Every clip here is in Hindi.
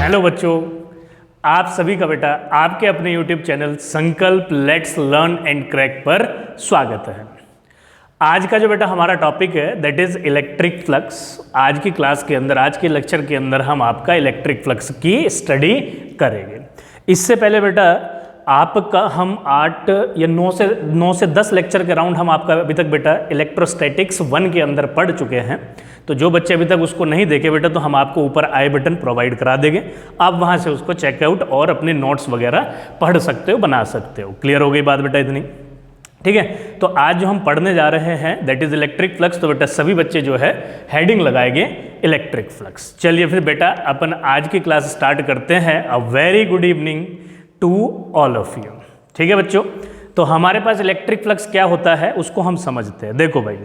हेलो बच्चों, आप सभी का बेटा आपके अपने यूट्यूब चैनल संकल्प लेट्स लर्न एंड क्रैक पर स्वागत है। आज का जो बेटा हमारा टॉपिक है दैट इज इलेक्ट्रिक फ्लक्स। आज की क्लास के अंदर, आज के लेक्चर के अंदर हम आपका इलेक्ट्रिक फ्लक्स की स्टडी करेंगे। इससे पहले बेटा आपका हम 8 या 9 से 10 लेक्चर के राउंड हम आपका अभी तक बेटा इलेक्ट्रोस्टैटिक्स 1 के अंदर पढ़ चुके हैं। तो जो बच्चे अभी तक उसको नहीं देखे बेटा, तो हम आपको ऊपर आई बटन प्रोवाइड करा देंगे, आप वहाँ से उसको चेकआउट और अपने नोट्स वगैरह पढ़ सकते हो, बना सकते हो। क्लियर हो गई बात बेटा इतनी? ठीक है, तो आज जो हम पढ़ने जा रहे हैं दैट इज इलेक्ट्रिक फ्लक्स। तो बेटा सभी बच्चे जो है हेडिंग लगाएंगे इलेक्ट्रिक फ्लक्स। चलिए फिर बेटा अपन आज की क्लास स्टार्ट करते हैं। A very good evening to all of you. ठीक है बच्चों, तो हमारे पास इलेक्ट्रिक फ्लक्स क्या होता है उसको हम समझते हैं। देखो भाई,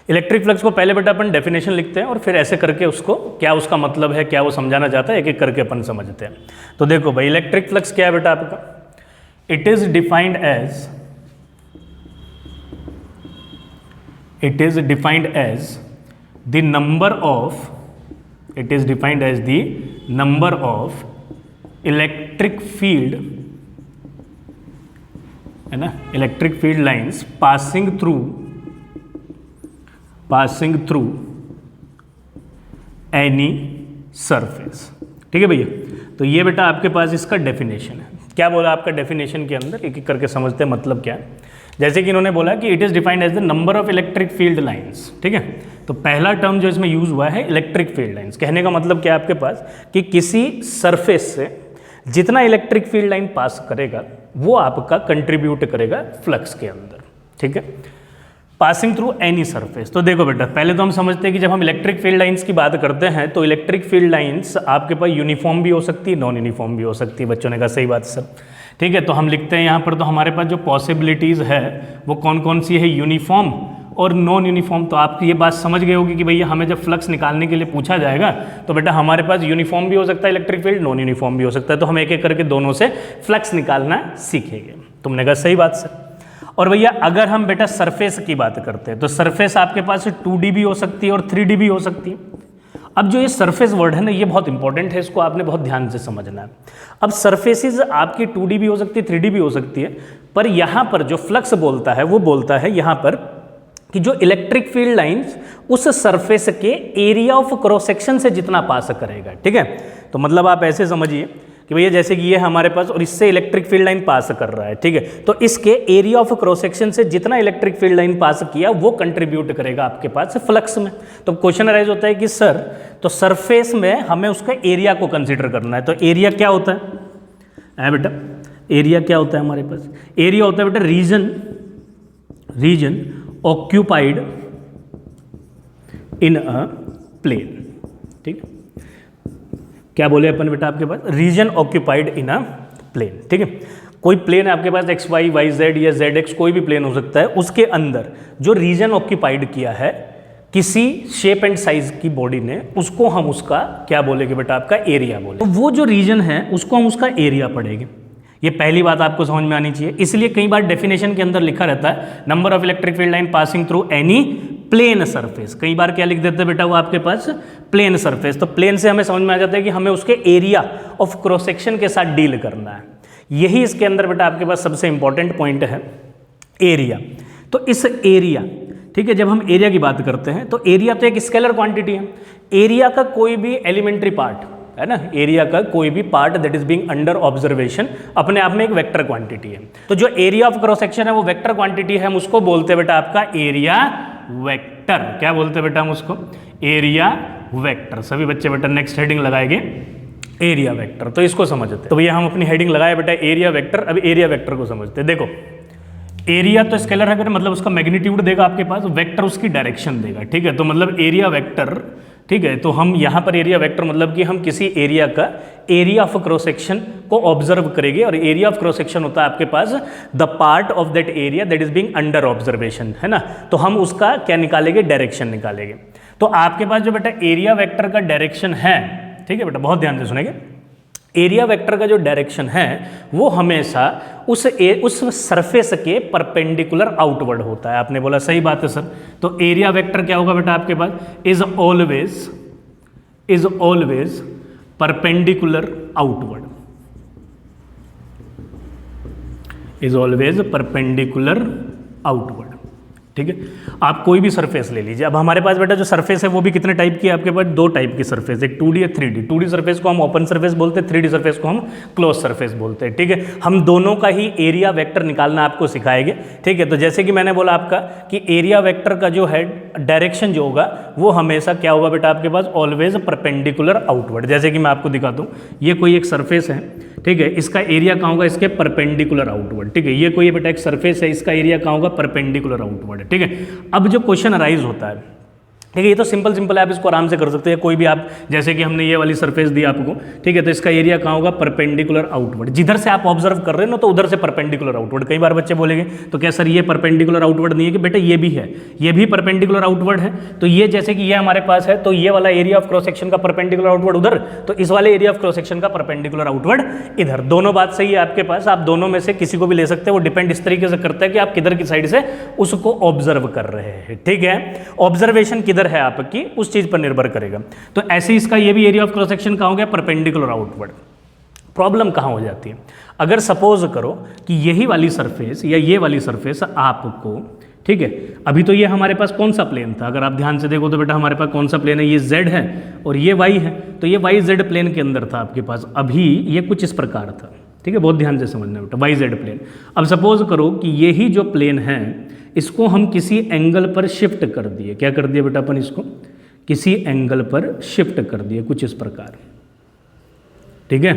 इलेक्ट्रिक फ्लक्स को पहले बेटा अपन डेफिनेशन लिखते हैं और फिर ऐसे करके उसको क्या उसका मतलब है, क्या वो समझाना चाहता है, एक एक करके अपन समझते हैं। तो देखो भाई, इलेक्ट्रिक फ्लक्स क्या है बेटा आपका? It is defined as the number of electric field, है ना, electric field lines passing through any surface. ठीक है भैया, तो ये बेटा आपके पास इसका डेफिनेशन है। क्या बोला आपका डेफिनेशन के अंदर, एक एक करके समझते हैं मतलब क्या है। जैसे कि इन्होंने बोला कि it is defined as the number of electric field lines. ठीक है, तो पहला टर्म जो इसमें यूज हुआ है इलेक्ट्रिक फील्ड लाइंस। कहने का मतलब क्या है आपके पास कि किसी सरफेस से जितना इलेक्ट्रिक फील्ड लाइन पास करेगा वो आपका कंट्रीब्यूट करेगा फ्लक्स के अंदर। ठीक है, पासिंग थ्रू एनी सरफेस। तो देखो बेटा, पहले तो हम समझते हैं कि जब हम इलेक्ट्रिक फील्ड लाइंस की बात करते हैं तो इलेक्ट्रिक फील्ड लाइंस आपके पास यूनिफॉर्म भी हो सकती है, नॉन यूनिफॉर्म भी हो सकती है। बच्चों ने कहा सही बात सर। ठीक है, तो हम लिखते हैं यहाँ पर, तो हमारे पास जो पॉसिबिलिटीज़ है वो कौन कौन सी है, यूनिफॉर्म और नॉन यूनिफॉर्म। तो आप ये बात समझ गए होगी कि भैया हमें जब फ्लक्स निकालने के लिए पूछा जाएगा तो बेटा हमारे पास यूनिफॉर्म भी हो सकता है इलेक्ट्रिक फील्ड, नॉन यूनिफॉर्म भी हो सकता है। तो हम एक एक करके दोनों से फ्लक्स निकालना सीखेंगे। तुमने कहा सही बात सर। और भैया अगर हम बेटा सरफेस की बात करते हैं तो सरफेस आपके पास 2D भी हो सकती है और 3D भी हो सकती है। अब जो ये सरफेस वर्ड है ना, ये बहुत इंपॉर्टेंट है, इसको आपने बहुत ध्यान से समझना है। अब सरफेसेस आपकी 2D भी हो सकती है, 3D भी हो सकती है, पर यहाँ पर जो फ्लक्स बोलता है वो बोलता है यहाँ पर कि जो इलेक्ट्रिक फील्ड लाइंस उस सरफेस के एरिया ऑफ क्रॉस सेक्शन से जितना पास करेगा। ठीक है, तो मतलब आप ऐसे समझिए कि भैया जैसे कि ये हमारे पास और इससे इलेक्ट्रिक फील्ड लाइन पास कर रहा है। ठीक है, तो इसके एरिया ऑफ क्रॉस सेक्शन से जितना इलेक्ट्रिक फील्ड लाइन पास किया वो कंट्रीब्यूट करेगा आपके पास फ्लक्स में। तो क्वेश्चन अराइज होता है कि सर, तो सरफेस में हमें उसका एरिया को कंसिडर करना है। तो एरिया क्या होता है बेटा? एरिया क्या होता है हमारे पास? एरिया होता है बेटा region occupied in a plane. ठीक, क्या बोले अपन बेटा आपके पास? Region occupied in a plane. ठीक है, कोई प्लेन है आपके पास XY YZ या ZX, कोई भी प्लेन हो सकता है, उसके अंदर जो रीजन ऑक्यूपाइड किया है किसी शेप एंड साइज की बॉडी ने, उसको हम उसका क्या बोलेंगे बेटा? आपका एरिया बोले। तो वो जो रीजन है उसको हम उसका एरिया पढ़ेंगे। ये पहली बात आपको समझ में आनी चाहिए। इसलिए कई बार डेफिनेशन के अंदर लिखा रहता है number of electric field line passing through any plane surface. कई बार क्या लिख देते हैं बेटा वो आपके पास? Plane surface. तो प्लेन से हमें समझ में आ जाता है कि हमें उसके एरिया ऑफ क्रॉस सेक्शन के साथ डील करना है। यही इसके अंदर बेटा आपके पास सबसे इंपॉर्टेंट पॉइंट है, एरिया। तो इस एरिया, ठीक है, जब हम एरिया की बात करते हैं तो एरिया तो एक स्केलर क्वांटिटी है। एरिया का कोई भी एलिमेंट्री पार्ट है ना, एरिया का कोई भी part that is being under observation अपने आप में एक वेक्टर क्वांटिटी है। तो जो एरिया ऑफ क्रॉस सेक्शन है वो वेक्टर क्वांटिटी है, हम उसको बोलते हैं बेटा आपका एरिया वेक्टर। क्या बोलते हैं बेटा हम उसको? Area vector. सभी बच्चे बेटा नेक्स्ट हेडिंग लगाएंगे एरिया वेक्टर। तो इसको समझते। तो भैया हम अपनी हेडिंग लगाए बेटा एरिया वेक्टर। अब एरिया वेक्टर को समझते। देखो, एरिया तो स्केलर है बेटा, मतलब उसका मैग्नीट्यूड देगा आपके पास, वेक्टर उसकी डायरेक्शन देगा। ठीक है, तो मतलब एरिया वेक्टर। ठीक है, तो हम यहाँ पर एरिया वेक्टर मतलब कि हम किसी एरिया का एरिया ऑफ क्रॉस सेक्शन को ऑब्जर्व करेंगे, और एरिया ऑफ क्रॉस सेक्शन होता है आपके पास the part of that area that is being under observation, है ना। तो हम उसका क्या निकालेंगे? डायरेक्शन निकालेंगे। तो आपके पास जो बेटा एरिया वेक्टर का डायरेक्शन है, ठीक है बेटा, बहुत ध्यान से सुनेंगे, एरिया वेक्टर का जो डायरेक्शन है वो हमेशा उस सरफेस के परपेंडिकुलर आउटवर्ड होता है। आपने बोला सही बात है सर। तो एरिया वेक्टर क्या होगा बेटा आपके पास? Is always perpendicular outward, is always perpendicular outward. ठीक है, आप कोई भी सरफेस ले लीजिए। अब हमारे पास बेटा जो सरफेस है वो भी कितने टाइप की है आपके पास, दो टाइप की सरफेस, एक 2D या 3D। 2D सरफेस को हम ओपन सरफेस बोलते हैं, 3D सरफेस को हम क्लोज सरफेस बोलते हैं। ठीक है, हम दोनों का ही एरिया वेक्टर निकालना आपको सिखाएंगे। ठीक है, तो जैसे कि मैंने बोला आपका कि एरिया वेक्टर का जो है डायरेक्शन जो होगा वो हमेशा क्या होगा बेटा आपके पास, ऑलवेज परपेंडिकुलर आउटवर्ड। जैसे कि मैं आपको दिखाता हूँ, ये कोई एक सरफेस है, ठीक है, इसका एरिया कहाँ होगा, इसके परपेंडिकुलर आउटवर्ड। ठीक है, ये कोई बेटा एक सरफेस है, इसका एरिया कहाँ होगा, परपेंडिकुलर आउटवर्ड। ठीक है, अब जो क्वेश्चन अराइज होता है, ठीक है, ये तो सिंपल है, आप इसको आराम से कर सकते हैं। कोई भी आप, जैसे कि हमने ये वाली सरफेस दी आपको, ठीक है, तो इसका एरिया कहाँ होगा, परपेंडिकुलर आउटवर्ड। जिधर से आप ऑब्जर्व कर रहे हैं ना, तो उधर से परपेंडिकुलर आउटवर्ड। कई बार बच्चे बोलेंगे तो क्या सर ये परपेंडिकुलर आउटवर्ड नहीं है, कि बेटा ये भी है, ये भी परपेंडिकुलर आउटवर्ड है। तो ये जैसे कि ये हमारे पास है, तो ये वाला एरिया ऑफ क्रॉस सेक्शन का परपेंडिकुलर आउटवर्ड उधर, तो इस वाले एरिया ऑफ क्रॉस सेक्शन का परपेंडिकुलर आउटवर्ड इधर। दोनों बात सही है आपके पास, आप दोनों में से किसी को भी ले सकते हैं। वो डिपेंड इस तरीके से करता है कि आप किधर की साइड से उसको ऑब्जर्व कर रहे हैं। ठीक है, ऑब्जर्वेशन किधर है आपकी, उस चीज पर निर्भर करेगा। तो ऐसे इसका ये भी एरिया ऑफ क्रॉस सेक्शन कहाँ हो गया, परपेंडिकुलर आउटवर्ड। प्रॉब्लम कहाँ हो जाती है, अगर सपोज करो कि यही वाली सरफेस या ये वाली सरफेस आपको, ठीक है, अभी तो ये हमारे पास कौन सा प्लेन था, अगर आप ध्यान से देखो तो बेटा हमारे पास कौन सा प्लेन है, ये Z है और ये Y है। तो ये YZ प्लेन के अंदर था आपके पास, अभी ये कुछ इस प्रकार था। ठीक है, बहुत ध्यान से समझना बेटा, YZ प्लेन। अब सपोज करो कि यही जो प्लेन है इसको हम किसी एंगल पर शिफ्ट कर दिए। क्या कर दिए बेटा अपन, इसको किसी एंगल पर शिफ्ट कर दिए कुछ इस प्रकार। ठीक है,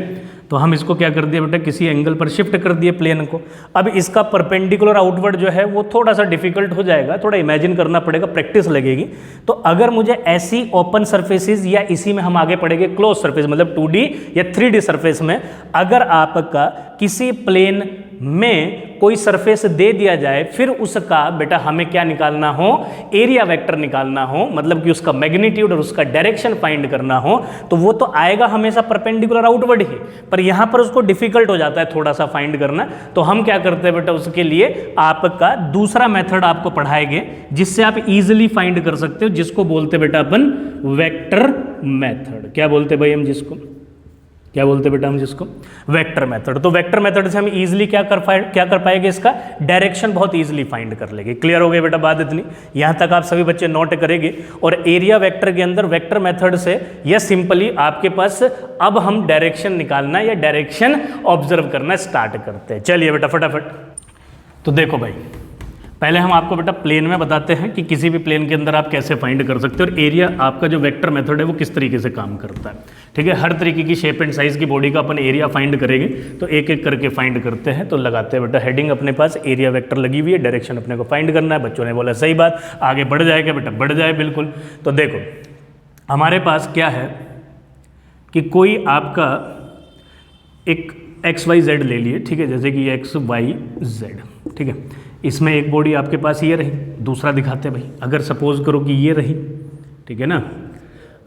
तो हम इसको क्या कर दिए बेटा, किसी एंगल पर शिफ्ट कर दिए प्लेन को। अब इसका परपेंडिकुलर आउटवर्ड जो है वो थोड़ा सा डिफिकल्ट हो जाएगा, थोड़ा इमेजिन करना पड़ेगा, प्रैक्टिस लगेगी। तो अगर मुझे ऐसी ओपन सरफेसेस या इसी में हम आगे पढ़ेंगे क्लोज सरफेस, मतलब 2D या 3D सरफेस में, अगर आपका किसी प्लेन में कोई सरफेस दे दिया जाए, फिर उसका बेटा हमें क्या निकालना हो, एरिया वेक्टर निकालना हो, मतलब कि उसका मैग्नीट्यूड और उसका डायरेक्शन फाइंड करना हो, तो वो तो आएगा हमेशा परपेंडिकुलर आउटवर्ड ही। पर यहां पर उसको डिफिकल्ट हो जाता है थोड़ा सा फाइंड करना। तो हम क्या करते हैं बेटा, उसके लिए आपका दूसरा मेथड आपको पढ़ाएंगे जिससे आप इजीली फाइंड कर सकते हो, जिसको बोलते बेटा अपन वेक्टर मेथड। क्या बोलते भाई हम जिसको, क्या बोलते बेटा हम जिसको, वेक्टर मेथड। तो वेक्टर मेथड से हम इजीली क्या कर पाएंगे, इसका डायरेक्शन बहुत इजीली फाइंड कर लेंगे। क्लियर हो गई बेटा बात इतनी, यहां तक आप सभी बच्चे नोट करेंगे। और एरिया वेक्टर के अंदर वेक्टर मेथड से यह सिंपली आपके पास अब हम डायरेक्शन निकालना या डायरेक्शन ऑब्जर्व करना स्टार्ट करते हैं। चलिए बेटा फटाफट। तो देखो भाई, पहले हम आपको बेटा प्लेन में बताते हैं कि किसी भी प्लेन के अंदर आप कैसे फाइंड कर सकते हो, और एरिया आपका जो वेक्टर मेथड है वो किस तरीके से काम करता है। ठीक है, हर तरीके की शेप एंड साइज की बॉडी का अपन एरिया फाइंड करेंगे, तो एक एक करके फाइंड करते हैं। तो लगाते हैं बेटा हेडिंग, अपने पास एरिया वेक्टर लगी हुई है, डायरेक्शन अपने को फाइंड करना है। बच्चों ने बोला सही बात, आगे बढ़ जाएगा बेटा, बढ़ जाए बिल्कुल। तो देखो हमारे पास क्या है कि कोई आपका एक XYZ ले लिए, ठीक है, जैसे कि XYZ, ठीक है, इसमें एक बॉडी आपके पास ये रही, दूसरा दिखाते हैं भाई, अगर सपोज करो कि ये रही, ठीक है ना।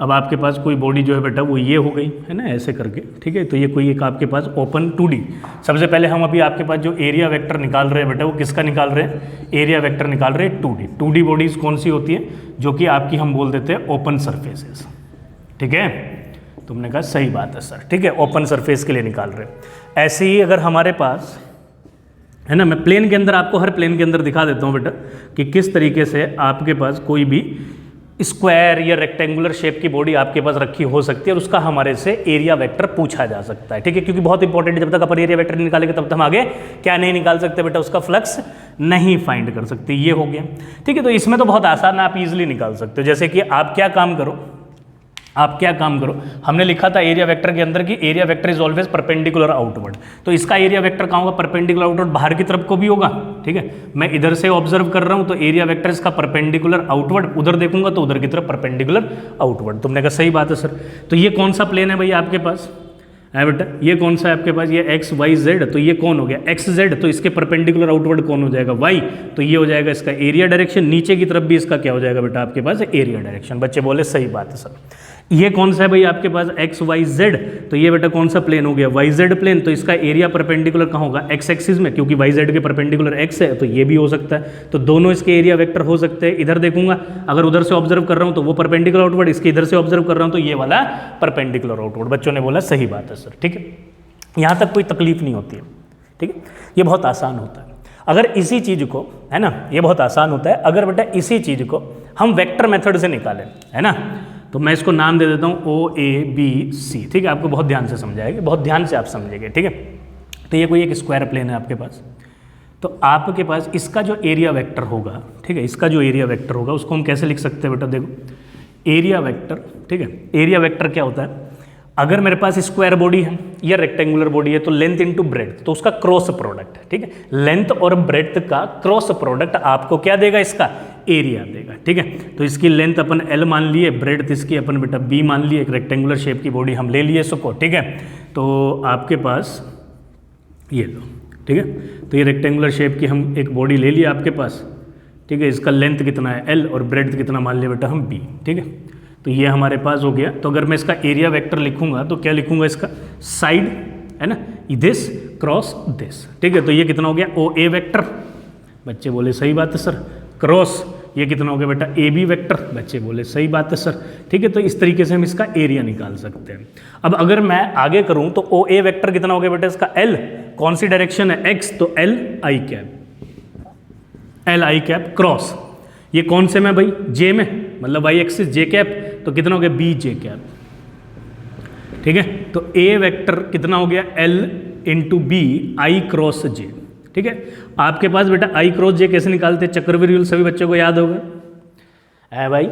अब आपके पास कोई बॉडी जो है बेटा वो ये हो गई है ना, ऐसे करके, ठीक है। तो ये कोई एक आपके पास ओपन 2D, सबसे पहले हम अभी आपके पास जो एरिया वेक्टर निकाल रहे हैं बेटा, वो किसका निकाल रहे हैं, एरिया वेक्टर निकाल रहे हैं 2D। 2D बॉडीज कौन सी होती है, जो कि आपकी हम बोल देते हैं ओपन सरफेसेस। ठीक है, तुमने कहा सही बात है सर, ठीक है, ओपन सरफेस के लिए निकाल रहे हैं। ऐसे ही अगर हमारे पास है ना, मैं प्लेन के अंदर आपको हर प्लेन के अंदर दिखा देता हूँ बेटा कि किस तरीके से आपके पास कोई भी स्क्वायर या रेक्टेंगुलर शेप की बॉडी आपके पास रखी हो सकती है, और उसका हमारे से एरिया वेक्टर पूछा जा सकता है। ठीक है, क्योंकि बहुत इंपॉर्टेंट, जब तक अपन एरिया वेक्टर नहीं निकालेंगे तब तक हम आगे क्या नहीं निकाल सकते बेटा, उसका फ्लक्स नहीं फाइंड कर सकते। ये हो गया, ठीक है। तो इसमें तो बहुत आसान है, आप इजीली निकाल सकते हो। जैसे कि आप क्या काम करो, हमने लिखा था एरिया वेक्टर के अंदर कि area vector is always perpendicular outward. तो इसका एरिया वेक्टर कहाँ होगा, परपेंडिकुलर आउटवर्ड, बाहर की तरफ को भी होगा। ठीक है, मैं इधर से ऑब्जर्व कर रहा हूँ तो एरिया वेक्टर इसका परपेंडिकुलर आउटवर्ड, उधर देखूंगा तो उधर की तरफ परपेंडिकुलर आउटवर्ड। तुमने कहा सही बात है सर। तो ये कौन सा प्लेन है भैया आपके पास है बेटा, ये कौन सा है आपके पास, ये XYZ। तो ये कौन हो गया XZ, तो इसके परपेंडिकुलर आउटवर्ड कौन हो जाएगा Y, तो ये हो जाएगा इसका एरिया डायरेक्शन। नीचे की तरफ भी इसका क्या हो जाएगा बेटा आपके पास, एरिया डायरेक्शन। बच्चे बोले सही बात है सर। ये कौन सा है भाई आपके पास एक्स वाई जेड, तो ये बेटा कौन सा प्लेन हो गया वाई जेड प्लेन, तो इसका एरिया परपेंडिकुलर कहाँ होगा एक्स एक्सिस में, क्योंकि वाई जेड के परपेंडिकुलर एक्स है, तो ये भी हो सकता है, तो दोनों इसके एरिया वेक्टर हो सकते हैं। इधर देखूंगा अगर उधर से ऑब्जर्व कर रहा हूँ तो वो परपेंडिकुलर आउटवर्ड, इसके इधर से ऑब्जर्व कर रहा हूँ तो ये वाला परपेंडिकुलर आउटवर्ड। बच्चों ने बोला सही बात है सर, ठीक है, यहाँ तक कोई तकलीफ नहीं होती है, ठीक है, ये बहुत आसान होता है। अगर इसी चीज़ को, है ना, ये बहुत आसान होता है, अगर बेटा इसी चीज़ को हम वेक्टर मेथड से निकालें, है ना, तो मैं इसको नाम दे देता हूँ OABC, ठीक है, आपको बहुत ध्यान से समझाएगा, बहुत ध्यान से आप समझेंगे, ठीक है। तो ये कोई एक स्क्वायर प्लेन है आपके पास, तो आपके पास इसका जो एरिया वेक्टर होगा, ठीक है, इसका जो एरिया वेक्टर होगा उसको हम कैसे लिख सकते हैं बेटा, देखो एरिया वेक्टर, ठीक है, एरिया वेक्टर क्या होता है, अगर मेरे पास स्क्वायर बॉडी है या रेक्टेंगुलर बॉडी है तो लेंथ इंटू ब्रेड्थ, तो उसका क्रॉस प्रोडक्ट, ठीक है, लेंथ और ब्रेड्थ का क्रॉस प्रोडक्ट आपको क्या देगा, इसका एरिया देगा, ठीक है। तो इसकी लेंथ अपन L मान लिए, ब्रेड्थ इसकी अपन बेटा B मान लिए, एक रेक्टेंगुलर शेप की बॉडी हम ले लिए इसको, ठीक है। तो आपके पास ये लो, ठीक है, तो ये रेक्टेंगुलर शेप की हम एक बॉडी ले लिए आपके पास, ठीक है, इसका लेंथ कितना है L और ब्रेड्थ कितना मान लिया बेटा हम B, ठीक है। तो ये हमारे पास हो गया। तो अगर मैं इसका एरिया वेक्टर लिखूंगा तो क्या लिखूंगा, इसका साइड, है ना, दिस क्रॉस दिस, ठीक है, तो ये कितना हो गया OA वेक्टर, बच्चे बोले सही बात है सर, क्रॉस ये कितना हो गया बेटा AB वेक्टर, बच्चे बोले सही बात है सर, ठीक है। तो इस तरीके से हम इसका एरिया निकाल सकते हैं। अब अगर मैं आगे करूं तो OA वेक्टर कितना हो गया बेटा इसका L, कौन सी डायरेक्शन है X, तो LI कैप क्रॉस, ये कौन से में भाई J में, मतलब वाई एक्सिस J कैप, तो कितना हो गया BJ कैप, ठीक है। तो A वेक्टर कितना हो गया L into B I cross J, ठीक है। आपके पास बेटा I क्रॉस J कैसे निकालते हैं, चक्रवृद्धि रूल सभी बच्चों को याद होगा, है भाई,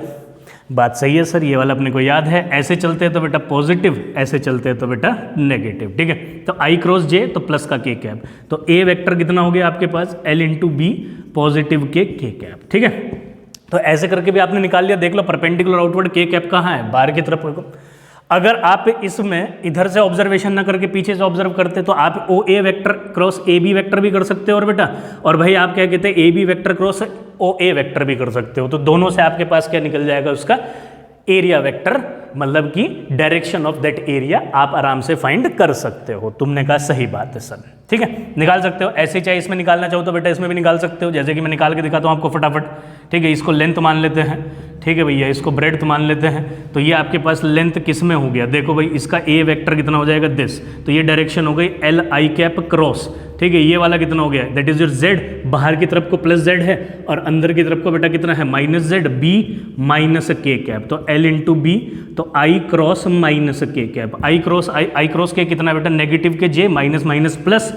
बात सही है सर, ये वाला अपने को याद है। ऐसे चलते हैं तो बेटा पॉजिटिव, ऐसे चलते हैं तो बेटा नेगेटिव, ठीक है। तो I क्रॉस J तो प्लस का K कैप, तो A वेक्टर कितना हो गया आपके पास L इंटू B पॉजिटिव के K कैप, ठीक है। तो ऐसे करके भी आपने निकाल लिया। देख लो परपेंडिकुलर आउटवर्ड K कैप कहाँ है, बाहर की तरफ को। अगर आप इसमें इधर से ऑब्जर्वेशन ना करके पीछे से ऑब्जर्व करते तो आप OA vector cross AB vector भी कर सकते हो, और बेटा और भाई आप क्या कहते हैं AB vector cross OA vector भी कर सकते हो। तो दोनों से आपके पास क्या निकल जाएगा, उसका एरिया वेक्टर, मतलब कि डायरेक्शन ऑफ दैट एरिया आप आराम से फाइंड कर सकते हो। तुमने कहा सही बात है सर, ठीक है, निकाल सकते हो। ऐसे चाहे इसमें निकालना चाहो तो बेटा इसमें भी निकाल सकते हो, जैसे कि मैं निकाल के दिखाता हूँ आपको फटाफट, ठीक है। इसको लेंथ मान लेते हैं, ठीक है भैया, इसको ब्रेड्थ मान लेते हैं। तो ये आपके पास लेंथ किस में हो गया, देखो भाई, इसका A वेक्टर कितना हो जाएगा दिस, तो ये डायरेक्शन हो गई LI कैप क्रॉस, ठीक है। ये वाला कितना हो गया, दैट इज योर Z, बाहर की तरफ को प्लस Z है और अंदर की तरफ को बेटा कितना है minus Z, B minus K cap, तो L इंटू B, तो I cross minus K cap, I cross K कितना बेटा नेगेटिव के J माइनस माइनस प्लस,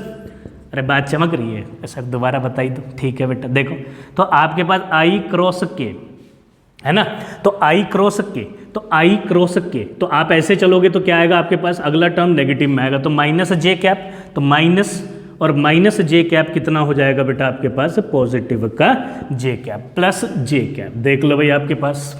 अरे बात चमक रही है सर, दोबारा बताई दो, ठीक है बेटा। देखो तो आपके पास I क्रॉस K है ना, तो I क्रॉस K, तो I क्रॉस K, तो आप ऐसे चलोगे तो क्या आएगा आपके पास, अगला टर्म नेगेटिव में आएगा, तो माइनस J कैप, तो माइनस और माइनस J कैप कितना हो जाएगा बेटा आपके पास पॉजिटिव का J cap plus J cap. देख लो भाई आपके पास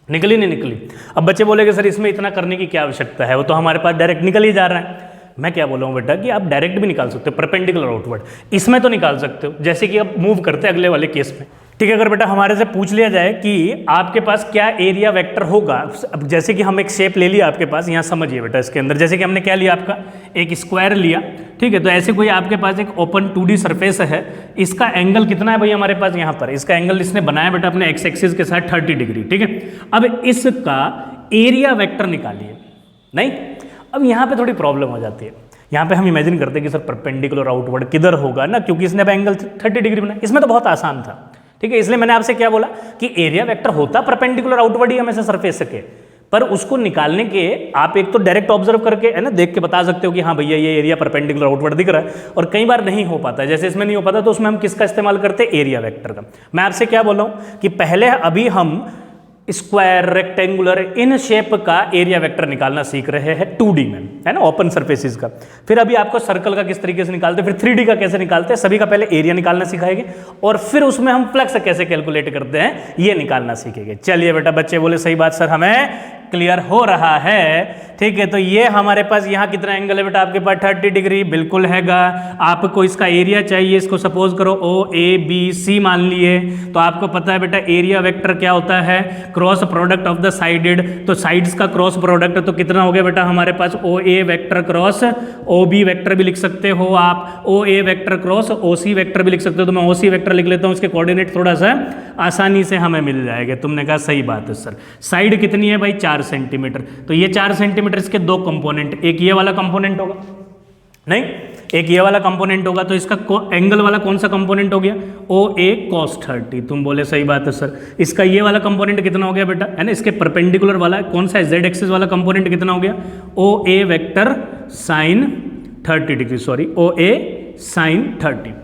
निकली नहीं निकली। अब बच्चे बोलेंगे सर इसमें इतना करने की क्या आवश्यकता है, वो तो हमारे पास डायरेक्ट निकल ही जा रहा है। मैं क्या बोल रहा हूँ बेटा कि आप डायरेक्ट भी निकाल सकते हो, परपेंडिकुलर आउटवर्ड, इसमें तो निकाल सकते हो, जैसे कि अब मूव करते हैं अगले वाले केस में, ठीक है। अगर बेटा हमारे से पूछ लिया जाए कि आपके पास क्या एरिया वेक्टर होगा, अब जैसे कि हम एक शेप ले लिया आपके पास, यहाँ समझिए बेटा इसके अंदर, जैसे कि हमने क्या लिया आपका एक स्क्वायर लिया, ठीक है। तो ऐसे कोई आपके पास एक ओपन 2D सरफेस है, इसका एंगल कितना है भाई हमारे पास यहाँ पर, इसका एंगल इसने बनाया बेटा अपने एक्स एक्सिस के साथ 30 डिग्री, ठीक है। अब इसका एरिया वेक्टर निकालिए, नहीं, अब यहाँ पे थोड़ी प्रॉब्लम हो जाती है। यहाँ पे हम इमेजिन करते हैं कि सर परपेंडिकुलर आउटवर्ड किधर होगा ना, क्योंकि इसने एंगल 30 डिग्री बनाया, इसमें तो बहुत आसान था, ठीक है। इसलिए मैंने आपसे क्या बोला कि एरिया वेक्टर होता परपेंडिकुलर आउटवर्ड ही हमेशा सरफेस के, पर उसको निकालने के आप एक तो डायरेक्ट ऑब्जर्व करके, है ना, देख के बता सकते हो कि हाँ भैया ये एरिया परपेंडिकुलर आउटवर्ड दिख रहा है, और कई बार नहीं हो पाता है, जैसे इसमें नहीं हो पाता तो उसमें हम किसका इस्तेमाल करते हैं, एरिया वेक्टर का। मैं आपसे क्या बोल रहा हूँ कि पहले अभी हम स्क्वायर, रेक्टेंगुलर, इन शेप का एरिया वेक्टर निकालना सीख रहे हैं 2D में, है ना, ओपन सरफेसेस का। फिर अभी आपको सर्कल का किस तरीके से निकालते हैं, फिर 3D का कैसे निकालते हैं, सभी का पहले एरिया निकालना सिखाएंगे, और फिर उसमें हम फ्लक्स कैसे कैलकुलेट करते हैं ये निकालना सीखेंगे। चलिए बेटा, बच्चे बोले सही बात सर, हमें क्लियर हो रहा है, ठीक है, तो ये हमारे पास यहाँ कितना एंगल है बेटा आपके पास 30 डिग्री बिल्कुल हैगा। आपको इसका एरिया चाहिए, इसको सपोज करो OABC मान लिए, तो आपको पता है बेटा एरिया वेक्टर क्या होता है, cross product of the sided, तो साइड्स का क्रॉस प्रोडक्ट तो कितना हो गया बेटा हमारे पास OA vector cross OB vector भी लिख सकते हो आप, OA vector cross OC vector भी लिख सकते हो। तो मैं OC वेक्टर लिख लेता हूँ, इसके कोऑर्डिनेट थोड़ा सा आसानी से हमें मिल जाएगा। तुमने कहा सही बात है सर। साइड कितनी है भाई 4 सेंटीमीटर, तो ये 4 सेंटीमीटर इसके दो कंपोनेंट, एक ये वाला कंपोनेंट होगा, नहीं एक ये वाला कंपोनेंट होगा, तो इसका एंगल वाला कौन सा कंपोनेंट हो गया OA cos 30। तुम बोले सही बात है सर। इसका ये वाला कंपोनेंट कितना हो गया बेटा, है ना, इसके परपेंडिकुलर वाला कौन सा है Z एक्सिस वाला कंपोनेंट कितना हो गया OA vector sine 30 degree, sorry OA sine 30।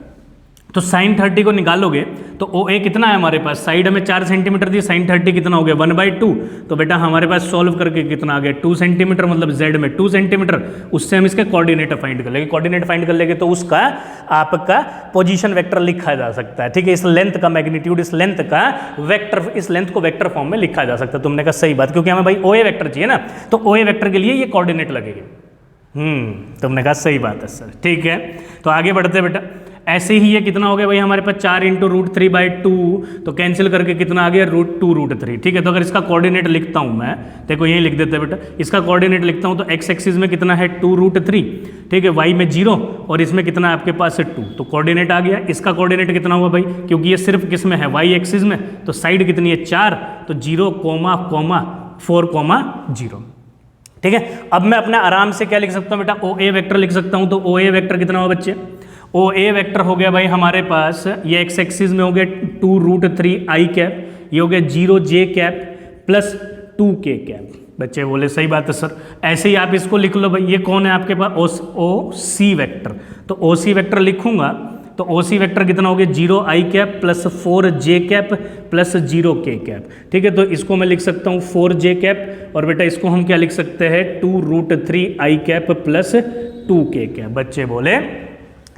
तो साइन 30 को निकालोगे तो OA कितना है हमारे पास, साइड हमें 4 सेंटीमीटर दी, साइन 30 कितना हो गया 1/2। तो बेटा हमारे पास सॉल्व करके कितना आ गया 2 सेंटीमीटर, मतलब Z में 2 सेंटीमीटर। उससे हम इसके कोऑर्डिनेट फाइंड कर लेंगे, कोऑर्डिनेट फाइंड कर लेंगे तो उसका आपका पोजीशन वेक्टर लिखा जा सकता है। ठीक है, इस लेंथ का मैग्नीट्यूड, इस लेंथ का वेक्टर, इस लेंथ को वेक्टर फॉर्म में लिखा जा सकता है। तुमने कहा सही बात, क्योंकि हमें भाई OA वेक्टर चाहिए ना, तो OA वेक्टर के लिए ये कोऑर्डिनेट लगेगा। तुमने कहा सही बात है सर। ठीक है, तो आगे बढ़ते बेटा। ऐसे ही ये कितना हो गया भाई हमारे पास 4 × √3/2, तो कैंसिल करके कितना आ गया √2√3। ठीक है, तो अगर इसका कोऑर्डिनेट लिखता हूँ मैं, देखो यही लिख देते हैं बेटा, इसका कोऑर्डिनेट लिखता हूँ तो x एक्सिस में कितना है 2√3, ठीक है, y में 0 और इसमें कितना है आपके पास है 2, तो कोऑर्डिनेट आ गया। इसका कोऑर्डिनेट कितना हुआ भाई, क्योंकि ये सिर्फ किस में है y एक्सिस में, तो साइड कितनी है 4, तो 0, 4, 0। ठीक है, अब मैं अपना आराम से क्या लिख सकता हूँ बेटा OA वेक्टर लिख सकता हूँ। तो OA वेक्टर कितना हुआ बच्चे, OA वेक्टर हो गया भाई हमारे पास, ये x एक्सिस में हो गया 2√3i कैप, ये हो गया 0j cap plus 2k cap. बच्चे बोले सही बात है सर। ऐसे ही आप इसको लिख लो भाई, ये कौन है आपके पास OC वेक्टर, तो OC वेक्टर लिखूंगा तो OC वेक्टर कितना हो गया 0i cap plus 4j cap plus 0k cap. ठीक है, तो इसको मैं लिख सकता हूँ 4j कैप, और बेटा इसको हम क्या लिख सकते हैं 2√3i cap plus 2k cap. बच्चे बोले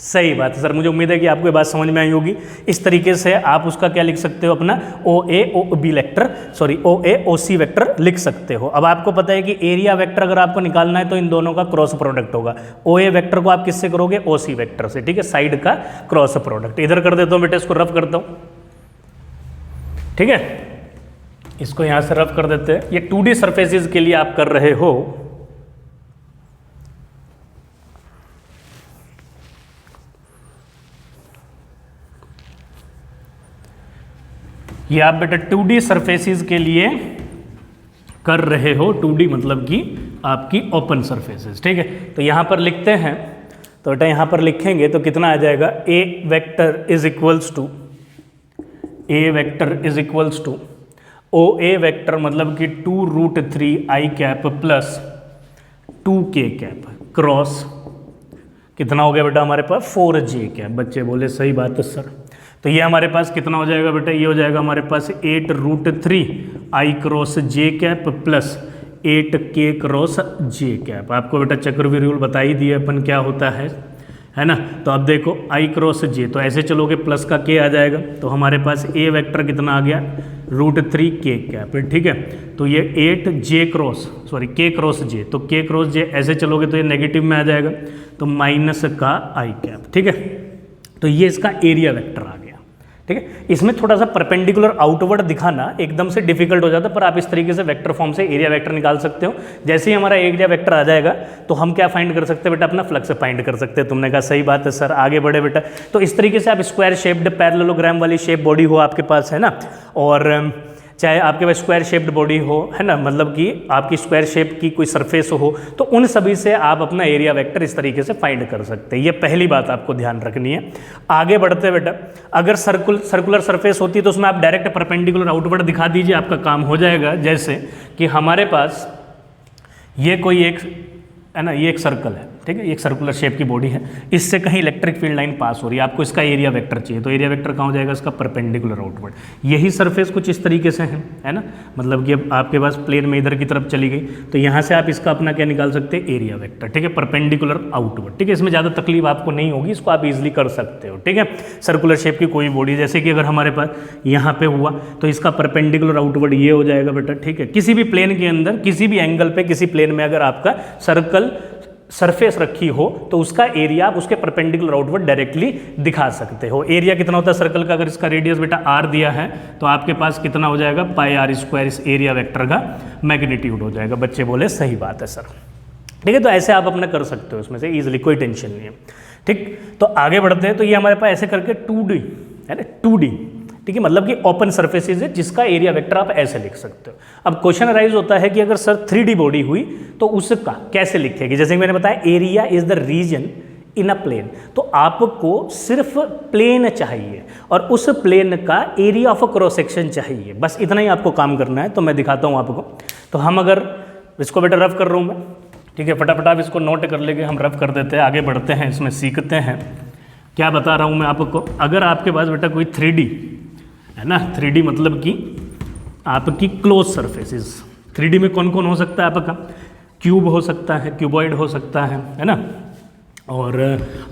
सही बात है सर। मुझे उम्मीद है कि आपको ये बात समझ में आई होगी। इस तरीके से आप उसका क्या लिख सकते हो, अपना OA OC वेक्टर लिख सकते हो। अब आपको पता है कि एरिया वेक्टर अगर आपको निकालना है तो इन दोनों का क्रॉस प्रोडक्ट होगा। OA वेक्टर को आप किससे करोगे, OC वेक्टर से। ठीक है, साइड का क्रॉस प्रोडक्ट। इधर कर देता हूँ बेटा, इसको रफ करता हूँ। ठीक है, इसको यहाँ से रफ कर देते हैं। ये 2D सर्फेसिस के लिए आप कर रहे हो। ये आप बेटा 2D सरफेसिस के लिए कर रहे हो। 2D मतलब कि आपकी ओपन सरफेसिस। ठीक है, तो यहाँ पर लिखते हैं, तो बेटा यहाँ पर लिखेंगे तो कितना आ जाएगा A vector is equals to OA vector मतलब कि 2√3i cap plus 2k cap cross कितना हो गया बेटा हमारे पास 4j कैप। बच्चे बोले सही बात है सर। तो ये हमारे पास कितना हो जाएगा बेटा, ये हो जाएगा हमारे पास 8√3i cross j cap plus 8k cross j cap. आपको बेटा चक्रव्यूह रूल बता ही दिए अपन क्या होता है ना। तो अब देखो i क्रॉस j, तो ऐसे चलोगे प्लस का k आ जाएगा, तो हमारे पास a वेक्टर कितना आ गया √3k कैप। ठीक है, तो ये 8j cross k cross j, तो k क्रॉस j ऐसे चलोगे तो ये नेगेटिव में आ जाएगा, तो माइनस का i कैप। ठीक है, तो ये इसका एरिया वेक्टर आ गया। ठीक है, इसमें थोड़ा सा परपेंडिकुलर आउटवर्ड दिखाना एकदम से डिफिकल्ट हो जाता है, पर आप इस तरीके से वेक्टर फॉर्म से एरिया वेक्टर निकाल सकते हो। जैसे ही हमारा एरिया वेक्टर आ जाएगा तो हम क्या फाइंड कर सकते हैं बेटा, अपना फ्लक्स फाइंड कर सकते हैं। तुमने कहा सही बात है सर। आगे बढ़े बेटा, तो इस तरीके से आप स्क्वायर शेप्ड पैरेललोग्राम वाली शेप बॉडी हो आपके पास, है ना, और चाहे आपके पास स्क्वायर शेप्ड बॉडी हो, है ना, मतलब कि आपकी स्क्वायर शेप की कोई सरफेस हो, तो उन सभी से आप अपना एरिया वेक्टर इस तरीके से फाइंड कर सकते हैं। ये पहली बात आपको ध्यान रखनी है। आगे बढ़ते बेटा, अगर सर्कुलर सरफेस होती है तो उसमें आप डायरेक्ट परपेंडिकुलर आउटवर्ड दिखा दीजिए, आपका काम हो जाएगा। जैसे कि हमारे पास ये कोई एक है ना, ये एक सर्कल है। ठीक है, एक सर्कुलर शेप की बॉडी है, इससे कहीं इलेक्ट्रिक फील्ड लाइन पास हो रही है, आपको इसका एरिया वेक्टर चाहिए, तो एरिया वेक्टर कहाँ हो जाएगा, इसका परपेंडिकुलर आउटवर्ड। यही सरफेस कुछ इस तरीके से है ना, मतलब कि अब आपके पास प्लेन में इधर की तरफ चली गई, तो यहाँ से आप इसका अपना क्या निकाल सकते हैं, एरिया वेक्टर, ठीक है, परपेंडिकुलर आउटवर्ड। ठीक है, इसमें ज़्यादा तकलीफ आपको नहीं होगी, इसको आप इजीली कर सकते हो। ठीक है, सर्कुलर शेप की कोई बॉडी, जैसे कि अगर हमारे पास यहाँ पे हुआ तो इसका परपेंडिकुलर आउटवर्ड ये हो जाएगा बेटा। ठीक है, किसी भी प्लेन के अंदर किसी भी एंगल पे किसी प्लेन में अगर आपका सर्कल सरफेस रखी हो तो उसका एरिया आप उसके परपेंडिकुलर आउटवर्ड डायरेक्टली दिखा सकते हो। एरिया कितना होता है सर्कल का, अगर इसका रेडियस बेटा आर दिया है तो आपके पास कितना हो जाएगा, पाई आर स्क्वायर, इस एरिया वेक्टर का मैग्नीट्यूड हो जाएगा। बच्चे बोले सही बात है सर। ठीक है, तो ऐसे आप अपना कर सकते हो इसमें से ईजिली, कोई टेंशन नहीं है। ठीक, तो आगे बढ़ते हैं, तो ये हमारे पास ऐसे करके 2D है ना, 2D, ठीक है, मतलब कि ओपन सर्फेसिस है जिसका एरिया वेक्टर आप ऐसे लिख सकते हो। अब क्वेश्चन अराइज होता है कि अगर सर 3D बॉडी हुई तो उसका कैसे लिखेगी, जैसे कि मैंने बताया area is the region in a plane, तो आपको सिर्फ प्लेन चाहिए और उस प्लेन का एरिया ऑफ क्रॉस सेक्शन चाहिए, बस इतना ही आपको काम करना है। तो मैं दिखाता हूँ आपको, तो हम अगर इसको बेटा रफ कर रहा हूँ मैं, ठीक है, फटाफट आप इसको नोट कर लेंगे, हम रफ कर देते हैं, आगे बढ़ते हैं, इसमें सीखते हैं। क्या बता रहा हूँ मैं आपको, अगर आपके पास बेटा कोई 3D है ना, 3D मतलब कि आपकी क्लोज सरफेसेस, 3D में कौन कौन हो सकता है आपका, क्यूब हो सकता है, क्यूबॉइड हो सकता है ना, और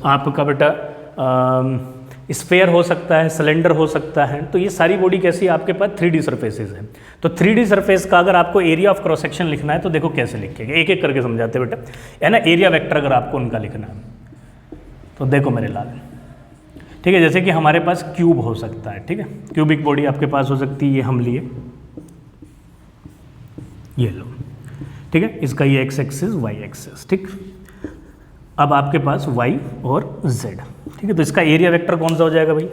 आपका बेटा स्फेयर हो सकता है, सिलेंडर हो सकता है। तो ये सारी बॉडी कैसी है आपके पास 3D सरफेसेस है। तो 3D सरफेस का अगर आपको एरिया ऑफ क्रॉस सेक्शन लिखना है तो देखो कैसे लिखेंगे, एक एक करके समझाते बेटा, है ना। एरिया वेक्टर अगर आपको उनका लिखना है तो देखो मेरे लाल, ठीक है, जैसे कि हमारे पास क्यूब हो सकता है, ठीक है, क्यूबिक बॉडी आपके पास हो सकती है, ये हम लिए, ये लो, ठीक है, इसका ये एक्स एक्सिस वाई एक्सिस, ठीक। अब आपके पास वाई और जेड, ठीक है, तो इसका एरिया वेक्टर कौन सा हो जाएगा भाई,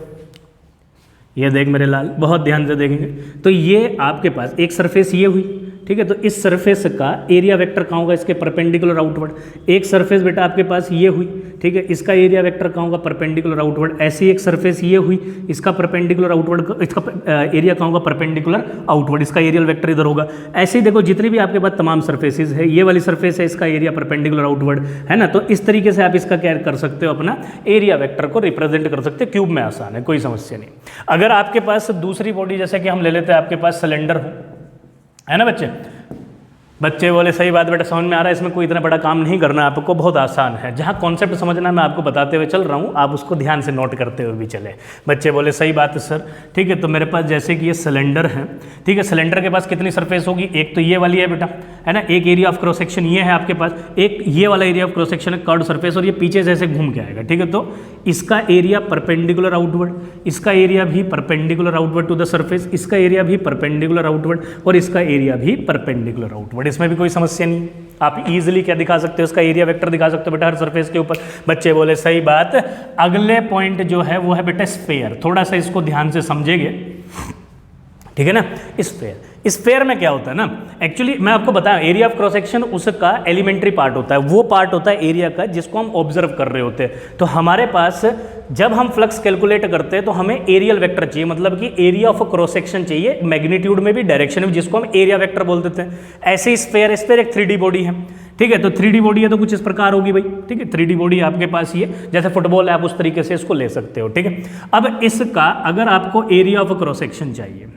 ये देख मेरे लाल, बहुत ध्यान से देखेंगे। तो ये आपके पास एक सरफेस ये हुई, ठीक है, तो इस सरफेस का एरिया वेक्टर कहाँ होगा, इसके परपेंडिकुलर आउटवर्ड। एक सरफेस बेटा आपके पास ये हुई, ठीक है, इसका एरिया वेक्टर कहाँ होगा, परपेंडिकुलर आउटवर्ड। ऐसी एक सरफेस ये हुई, इसका परपेंडिकुलर आउटवर्ड, इसका एरिया कहाँ होगा, परपेंडिकुलर आउटवर्ड, इसका एरियल वेक्टर इधर होगा। ऐसे ही देखो जितनी भी आपके पास तमाम सरफेसेस है, ये वाली सरफेस है, इसका एरिया परपेंडिकुलर आउटवर्ड है ना। तो इस तरीके से आप इसका क्या कर सकते हो, अपना एरिया वेक्टर को रिप्रेजेंट कर सकते हो। क्यूब में आसान है, कोई समस्या नहीं। अगर आपके पास दूसरी बॉडी, जैसे कि हम ले लेते हैं, आपके पास सिलेंडर हो, है ना बच्चे, बच्चे बोले सही बात बेटा, समझ में आ रहा है, इसमें कोई इतना बड़ा काम नहीं करना, आपको बहुत आसान है। जहाँ कॉन्सेप्ट समझना मैं आपको बताते हुए चल रहा हूँ, आप उसको ध्यान से नोट करते हुए भी चले। बच्चे बोले सही बात है सर, ठीक है। तो मेरे पास जैसे कि ये सिलेंडर है, ठीक है, सिलेंडर के पास कितनी सरफेस होगी, एक तो ये वाली है बेटा, है ना, एक एरिया ऑफ क्रॉस सेक्शन ये है आपके पास, एक ये वाला एरिया ऑफ क्रॉस सेक्शन है कर्व्ड सरफेस, और ये पीछे जैसे घूम के आएगा, ठीक है। तो इसका एरिया परपेंडिकुलर आउटवर्ड, इसका एरिया भी perpendicular outward to the surface, इसका एरिया भी परपेंडिकुलर आउटवर्ड, और इसका एरिया भी परपेंडिकुलर आउटवर्ड। इसमें भी कोई समस्या नहीं, आप इजीली क्या दिखा सकते हो, इसका एरिया वेक्टर दिखा सकते हो बेटा हर सरफेस के ऊपर। बच्चे बोले सही बात। अगले पॉइंट जो है वो है बेटा स्फेयर, थोड़ा सा इसको ध्यान से समझेंगे, ठीक है ना। स्फेयर, स्फेयर में क्या होता है ना, एक्चुअली मैं आपको बताया, एरिया ऑफ क्रॉस सेक्शन उसका एलिमेंट्री पार्ट होता है, वो पार्ट होता है एरिया का जिसको हम ऑब्जर्व कर रहे होते हैं। तो हमारे पास जब हम फ्लक्स कैलकुलेट करते हैं तो हमें एरियल वेक्टर चाहिए, मतलब कि एरिया ऑफ क्रॉस सेक्शन चाहिए, मैग्नीट्यूड में भी डायरेक्शन में, जिसको हम एरिया वेक्टर बोल देते हैं। ऐसे ही स्फेयर एक 3D बॉडी है, ठीक है। तो 3D बॉडी है तो कुछ इस प्रकार होगी भाई, ठीक है, 3D बॉडी आपके पास ये, जैसे फुटबॉल है आप उस तरीके से इसको ले सकते हो, ठीक है। अब इसका अगर आपको एरिया ऑफ क्रॉस सेक्शन चाहिए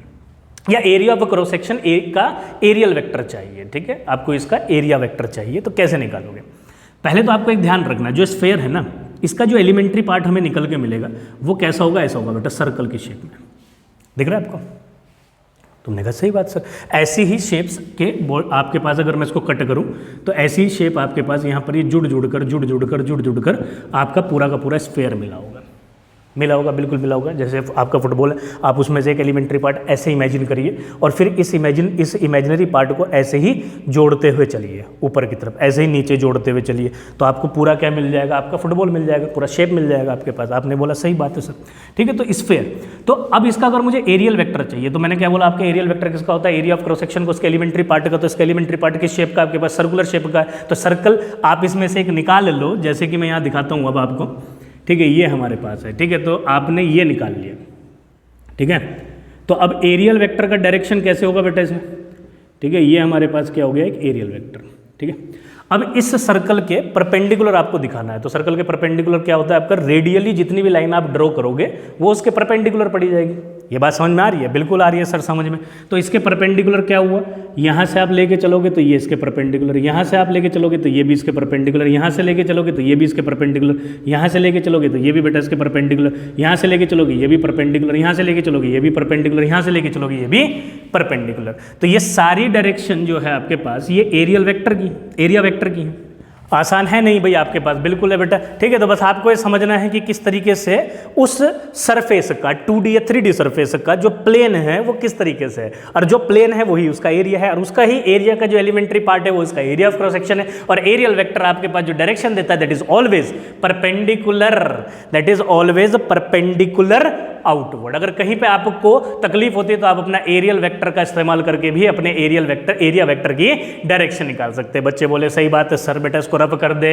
या एरिया ऑफ क्रॉस सेक्शन का एरियल वेक्टर चाहिए, ठीक है, आपको इसका एरिया वेक्टर चाहिए, तो कैसे निकालोगे। पहले तो आपको एक ध्यान रखना, जो स्फेयर है ना, इसका जो एलिमेंट्री पार्ट हमें निकल के मिलेगा वो कैसा होगा, ऐसा होगा बेटा, सर्कल की शेप में, दिख रहा है आपको। तुमने कहा सही बात सर, ऐसी ही शेप्स के आपके पास, अगर मैं इसको कट करूं तो ऐसी ही शेप आपके पास यहाँ पर ये जुड़ जुड़ कर आपका पूरा का पूरा स्फेयर मिला होगा, बिल्कुल मिला होगा। जैसे आपका फुटबॉल है, आप उसमें से एक एलिमेंट्री पार्ट ऐसे इमेजिन करिए और फिर इस इमेजिनरी पार्ट को ऐसे ही जोड़ते हुए चलिए ऊपर की तरफ, ऐसे ही नीचे जोड़ते हुए चलिए, तो आपको पूरा क्या मिल जाएगा, आपका फुटबॉल मिल जाएगा, पूरा शेप मिल जाएगा आपके पास। आपने बोला सही बात है सर, ठीक है। तो स्फेयर, तो अब इसका अगर मुझे एरियल वेक्टर चाहिए तो मैंने क्या बोला, आपका एरियल वेक्टर किसका होता है, एरिया ऑफ क्रॉस सेक्शन को उसके एलिमेंट्री पार्ट का, तो इसका एलिमेंट्री पार्ट किस शेप का आपके पास, सर्कुलर शेप का है। तो सर्कल आप इसमें से एक निकाल लो, जैसे कि मैं यहाँ दिखाता हूँ अब आपको, ठीक है, ये हमारे पास है, ठीक है। तो आपने ये निकाल लिया, ठीक है। तो अब एरियल वेक्टर का डायरेक्शन कैसे होगा बेटा इसमें, ठीक है, ये हमारे पास क्या हो गया, एक एरियल वेक्टर, ठीक है। अब इस सर्कल के परपेंडिकुलर आपको दिखाना है, तो सर्कल के परपेंडिकुलर क्या होता है आपका, रेडियली जितनी भी लाइन आप ड्रॉ करोगे वो उसके परपेंडिकुलर पड़ी जाएगी। ये बात समझ में आ रही है? बिल्कुल आ रही है सर समझ में। तो इसके परपेंडिकुलर क्या हुआ, यहाँ से आप लेके चलोगे तो ये इसके परपेंडिकुलर, यहाँ से आप लेके चलोगे तो ये भी इसके परपेंडिकुलर, यहाँ से लेके चलोगे तो ये भी इसके परपेंडिकुलर, यहाँ से लेके चलोगे तो ये भी बेटा इसके परपेंडिकुलर, यहाँ से लेके चलोगे ये भी परपेंडिकुलर, यहाँ से लेके चलोगे ये भी परपेंडिकुलर, यहाँ से लेके चलोगे ये भी परपेंडिकुलर। तो ये सारी डायरेक्शन जो है आपके पास ये एरियल वेक्टर की, एरिया वेक्टर की है। आसान है नहीं भाई आपके पास? बिल्कुल है बेटा, ठीक है। तो बस आपको ये समझना है कि किस तरीके से उस सरफेस का 2D या 3D सरफेस का जो प्लेन है वो किस तरीके से है, और जो प्लेन है वही उसका एरिया है, और उसका ही एरिया का जो एलिमेंट्री पार्ट है वो उसका एरिया ऑफ क्रॉस सेक्शन है। और एरियल वेक्टर आपके पास जो डायरेक्शन देता है that is always perpendicular, that is always perpendicular outward. अगर कहीं पे आपको तकलीफ होती है तो आप अपना एरियल वेक्टर का इस्तेमाल करके भी अपने एरियल वेक्टर, एरिया वेक्टर की डायरेक्शन निकाल सकते हैं। बच्चे बोले सही बात है सर, बेटा इसको रफ कर दे।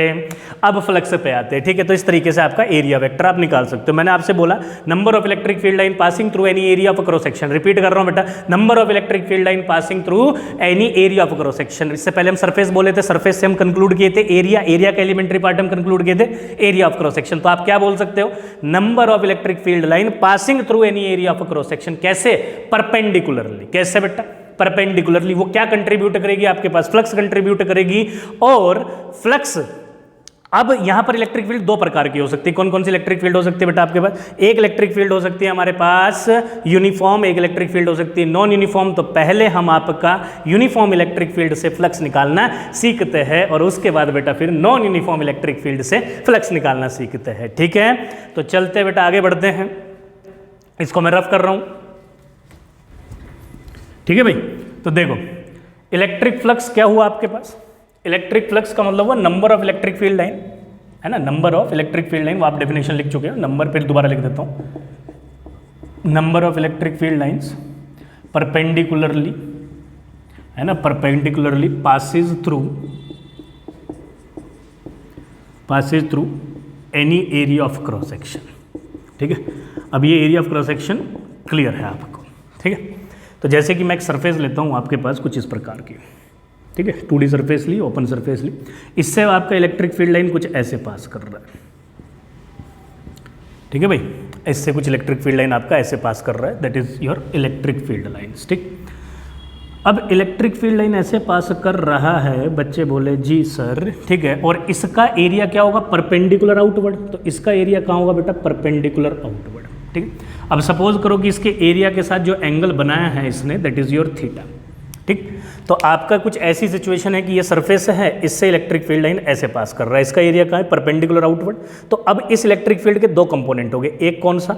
अब फ्लक्स पे आते हैं, ठीक है। तो इस तरीके से आपका एरिया वेक्टर आप निकाल सकते हो। मैंने आपसे बोला number of electric field line passing through any area of cross section, repeat कर रहा हूं बेटा, number of electric field line passing through any area of cross section. इससे पहले हम सरफेस बोले थे, सरफेस से हम कंक्लूड किए थे एरिया, एरिया का एलिमेंट्री पार्ट हम कंक्लूड किए थे एरिया ऑफ क्रॉस सेक्शन। तो आप क्या बोल सकते हो, number of electric field line passing through any area of cross section. कैसे? परपेंडिकुलरली। कैसे बेटा? परपेंडिकुलरली। वो क्या कंट्रीब्यूट करेगी आपके पास, फ्लक्स कंट्रीब्यूट करेगी। और फ्लक्स, अब यहां पर इलेक्ट्रिक फील्ड दो प्रकार की हो सकती है। कौन कौन सी इलेक्ट्रिक फील्ड हो सकती है बेटा आपके पास? एक इलेक्ट्रिक फील्ड हो सकती है हमारे पास यूनिफॉर्म, एक इलेक्ट्रिक फील्ड हो सकती है नॉन यूनिफॉर्म। तो पहले हम आपका यूनिफॉर्म इलेक्ट्रिक फील्ड से फ्लक्स निकालना सीखते हैं, और उसके बाद बेटा फिर नॉन यूनिफॉर्म इलेक्ट्रिक फील्ड से फ्लक्स निकालना सीखते हैं, ठीक है। तो चलते बेटा आगे बढ़ते हैं, इसको मैं रफ कर रहा हूं, ठीक है भाई। तो देखो इलेक्ट्रिक फ्लक्स क्या हुआ आपके पास, इलेक्ट्रिक फ्लक्स का मतलब हुआ number of electric field line, है ना, number of electric field line. वो आप डेफिनेशन लिख चुके हो, नंबर फिर दोबारा लिख देता हूं, number of electric field lines perpendicularly, है ना, perpendicularly passes through any area of cross section, ठीक है। अब ये area of cross section clear है आपको, ठीक है। तो जैसे कि मैं एक सरफेस लेता हूँ आपके पास कुछ इस प्रकार की, ठीक है, 2D सरफेस ली, ओपन सरफेस ली, इससे आपका इलेक्ट्रिक फील्ड लाइन कुछ ऐसे पास कर रहा है, ठीक है भाई, इससे कुछ इलेक्ट्रिक फील्ड लाइन आपका ऐसे पास कर रहा है, that is your electric field lines, ठीक। अब इलेक्ट्रिक फील्ड लाइन ऐसे पास कर रहा है, बच्चे बोले जी सर, ठीक है, और इसका एरिया क्या होगा, परपेंडिकुलर आउटवर्ड। तो इसका एरिया कहाँ होगा बेटा, परपेंडिकुलर आउटवर्ड, ठीक। अब सपोज करो कि इसके एरिया के साथ जो एंगल बनाया है इसने, दैट इज योर थीटा, ठीक। तो आपका कुछ ऐसी सिचुएशन है कि ये सरफेस है, इससे इलेक्ट्रिक फील्ड लाइन ऐसे पास कर रहा है, इसका एरिया कहाँ है, परपेंडिकुलर आउटवर्ड। तो अब इस इलेक्ट्रिक फील्ड के दो कंपोनेंट हो गए, एक कौन सा,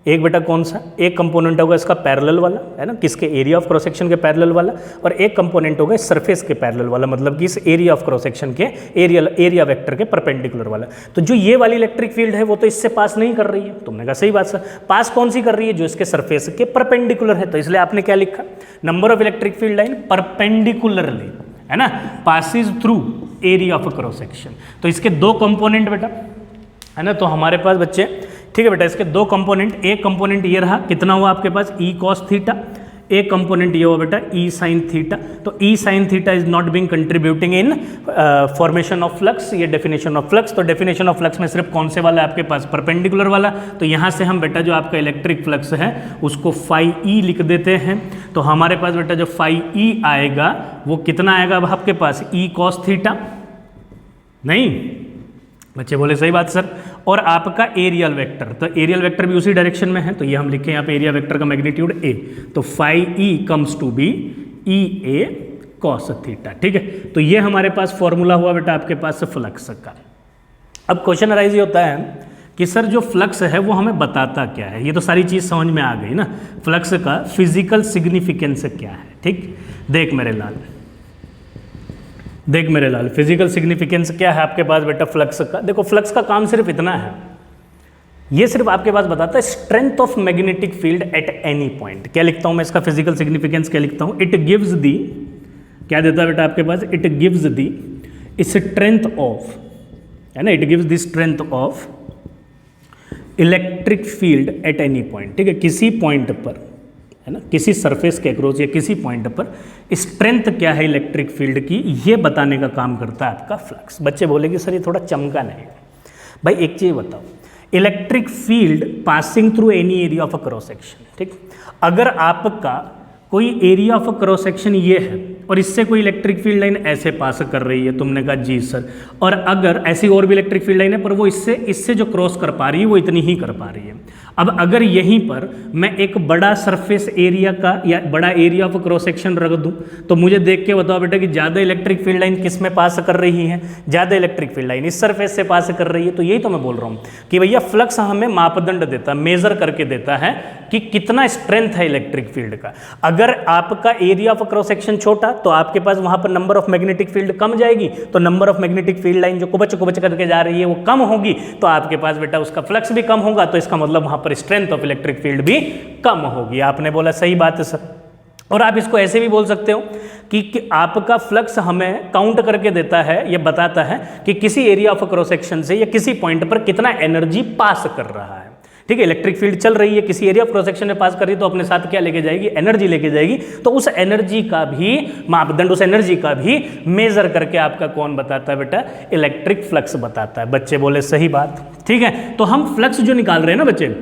एक बेटा कौन सा, एक कंपोनेंट होगा इसका पैरेलल वाला, है ना, किसके, एरिया ऑफ क्रॉस सेक्शन के पैरेलल वाला, और एक कंपोनेंट होगा सरफेस के पैरेलल वाला, मतलब कि इस एरिया ऑफ क्रॉस सेक्शन के एरिया वेक्टर के परपेंडिकुलर वाला। तो जो ये वाली इलेक्ट्रिक फील्ड है वो तो इससे पास नहीं कर रही है, तुमने कहा सही बात सर, पास कौन सी कर रही है, जो इसके सरफेस के परपेंडिकुलर है। तो इसलिए आपने क्या लिखा, number of electric field line perpendicularly, है ना, passes through area of cross section. तो इसके दो कंपोनेंट बेटा, है ना, तो हमारे पास बच्चे, ठीक है बेटा, इसके दो कंपोनेंट, एक कंपोनेंट ये रहा, कितना हुआ आपके पास, ई कॉस थीटा, एक कंपोनेंट ये हुआ बेटा ई साइन थीटा। तो E sine theta is not being contributing in formation of flux, ये डेफिनेशन ऑफ फ्लक्स। तो डेफिनेशन ऑफ फ्लक्स में सिर्फ कौन से वाला है आपके पास, परपेंडिकुलर वाला। तो यहाँ से हम बेटा जो आपका इलेक्ट्रिक फ्लक्स है उसको फाई ई लिख देते हैं। तो हमारे पास बेटा जो फाई ई आएगा वो कितना आएगा अब आपके पास, ई कॉस थीटा, नहीं बच्चे बोले सही बात सर, और आपका एरियल वेक्टर, तो एरियल वेक्टर भी उसी डायरेक्शन में है, तो ये हम लिखें यहाँ पे एरिया वेक्टर का मैग्नीट्यूड ए, तो phi E comes to be E A cos theta, ठीक है। तो ये हमारे पास फॉर्मूला हुआ बेटा आपके पास फ्लक्स का। अब क्वेश्चन अराइज होता है कि सर जो फ्लक्स है वो हमें बताता क्या है, ये तो सारी चीज़ समझ में आ गई ना, फ्लक्स का फिजिकल सिग्निफिकेंस क्या है, ठीक। देख मेरे लाल, देख मेरे लाल, फिजिकल सिग्निफिकेंस क्या है आपके पास बेटा फ्लक्स का। देखो फ्लक्स का काम सिर्फ इतना है, ये सिर्फ आपके पास बताता है strength of magnetic field at any point. क्या लिखता हूं मैं इसका फिजिकल सिग्निफिकेंस, क्या लिखता हूं, इट गिव्स दी, क्या देता है बेटा आपके पास, it gives the strength of, है ना, it gives the strength of electric field at any point, ठीक है, किसी पॉइंट पर है ना, किसी सरफेस के अक्रॉस या किसी पॉइंट पर स्ट्रेंथ क्या है इलेक्ट्रिक फील्ड की, ये बताने का काम करता है आपका फ्लक्स। बच्चे बोलेंगे सर ये थोड़ा चमका नहीं है। भाई एक चीज़ बताओ, electric field passing through any area of a cross section, ठीक, अगर आपका कोई एरिया ऑफ क्रॉस सेक्शन ये है और इससे कोई इलेक्ट्रिक फील्ड लाइन ऐसे पास कर रही है, तुमने कहा जी सर, और अगर ऐसी और भी इलेक्ट्रिक फील्ड लाइन है पर वो इससे जो क्रॉस कर पा रही है वो इतनी ही कर पा रही है। अब अगर यहीं पर मैं एक बड़ा सरफेस एरिया का या बड़ा एरिया ऑफ क्रॉस सेक्शन रख दूं तो मुझे देख के बताओ बेटा कि ज़्यादा इलेक्ट्रिक फील्ड लाइन किस में पास कर रही है, ज़्यादा इलेक्ट्रिक फील्ड लाइन इस सरफेस से पास कर रही है। तो यही तो मैं बोल रहा हूँ कि भैया फ्लक्स हमें मापदंड देता है, मेजर करके देता है कि कितना स्ट्रेंथ है इलेक्ट्रिक फील्ड का। अगर आपका एरिया ऑफ क्रॉस सेक्शन छोटा तो आपके पास वहां पर नंबर ऑफ मैग्नेटिक फील्ड कम जाएगी, तो number of magnetic field line जो कुबच कुबच करके जा रही है वो कम होगी, तो आपके पास बेटा उसका फ्लक्स भी कम होगा, तो इसका मतलब वहां पर स्ट्रेंथ ऑफ इलेक्ट्रिक फील्ड भी कम होगी। आपने बोला सही बात है सर। और आप इसको ऐसे भी बोल सकते हो कि आपका फ्लक्स हमें काउंट करके देता है, ये बताता है कि किसी एरिया ऑफ क्रॉस सेक्शन से या किसी पॉइंट पर कितना एनर्जी पास कर रहा है। ठीक है, इलेक्ट्रिक फील्ड चल रही है, किसी एरिया ऑफ क्रॉस सेक्शन में पास कर रही है, तो अपने साथ क्या लेके जाएगी, एनर्जी लेके जाएगी। तो उस एनर्जी का भी मापदंड, उस एनर्जी का भी मेजर करके आपका कौन बताता है बेटा, इलेक्ट्रिक फ्लक्स बताता है। बच्चे बोले सही बात, ठीक है। तो हम फ्लक्स जो निकाल रहे हैं ना बच्चे,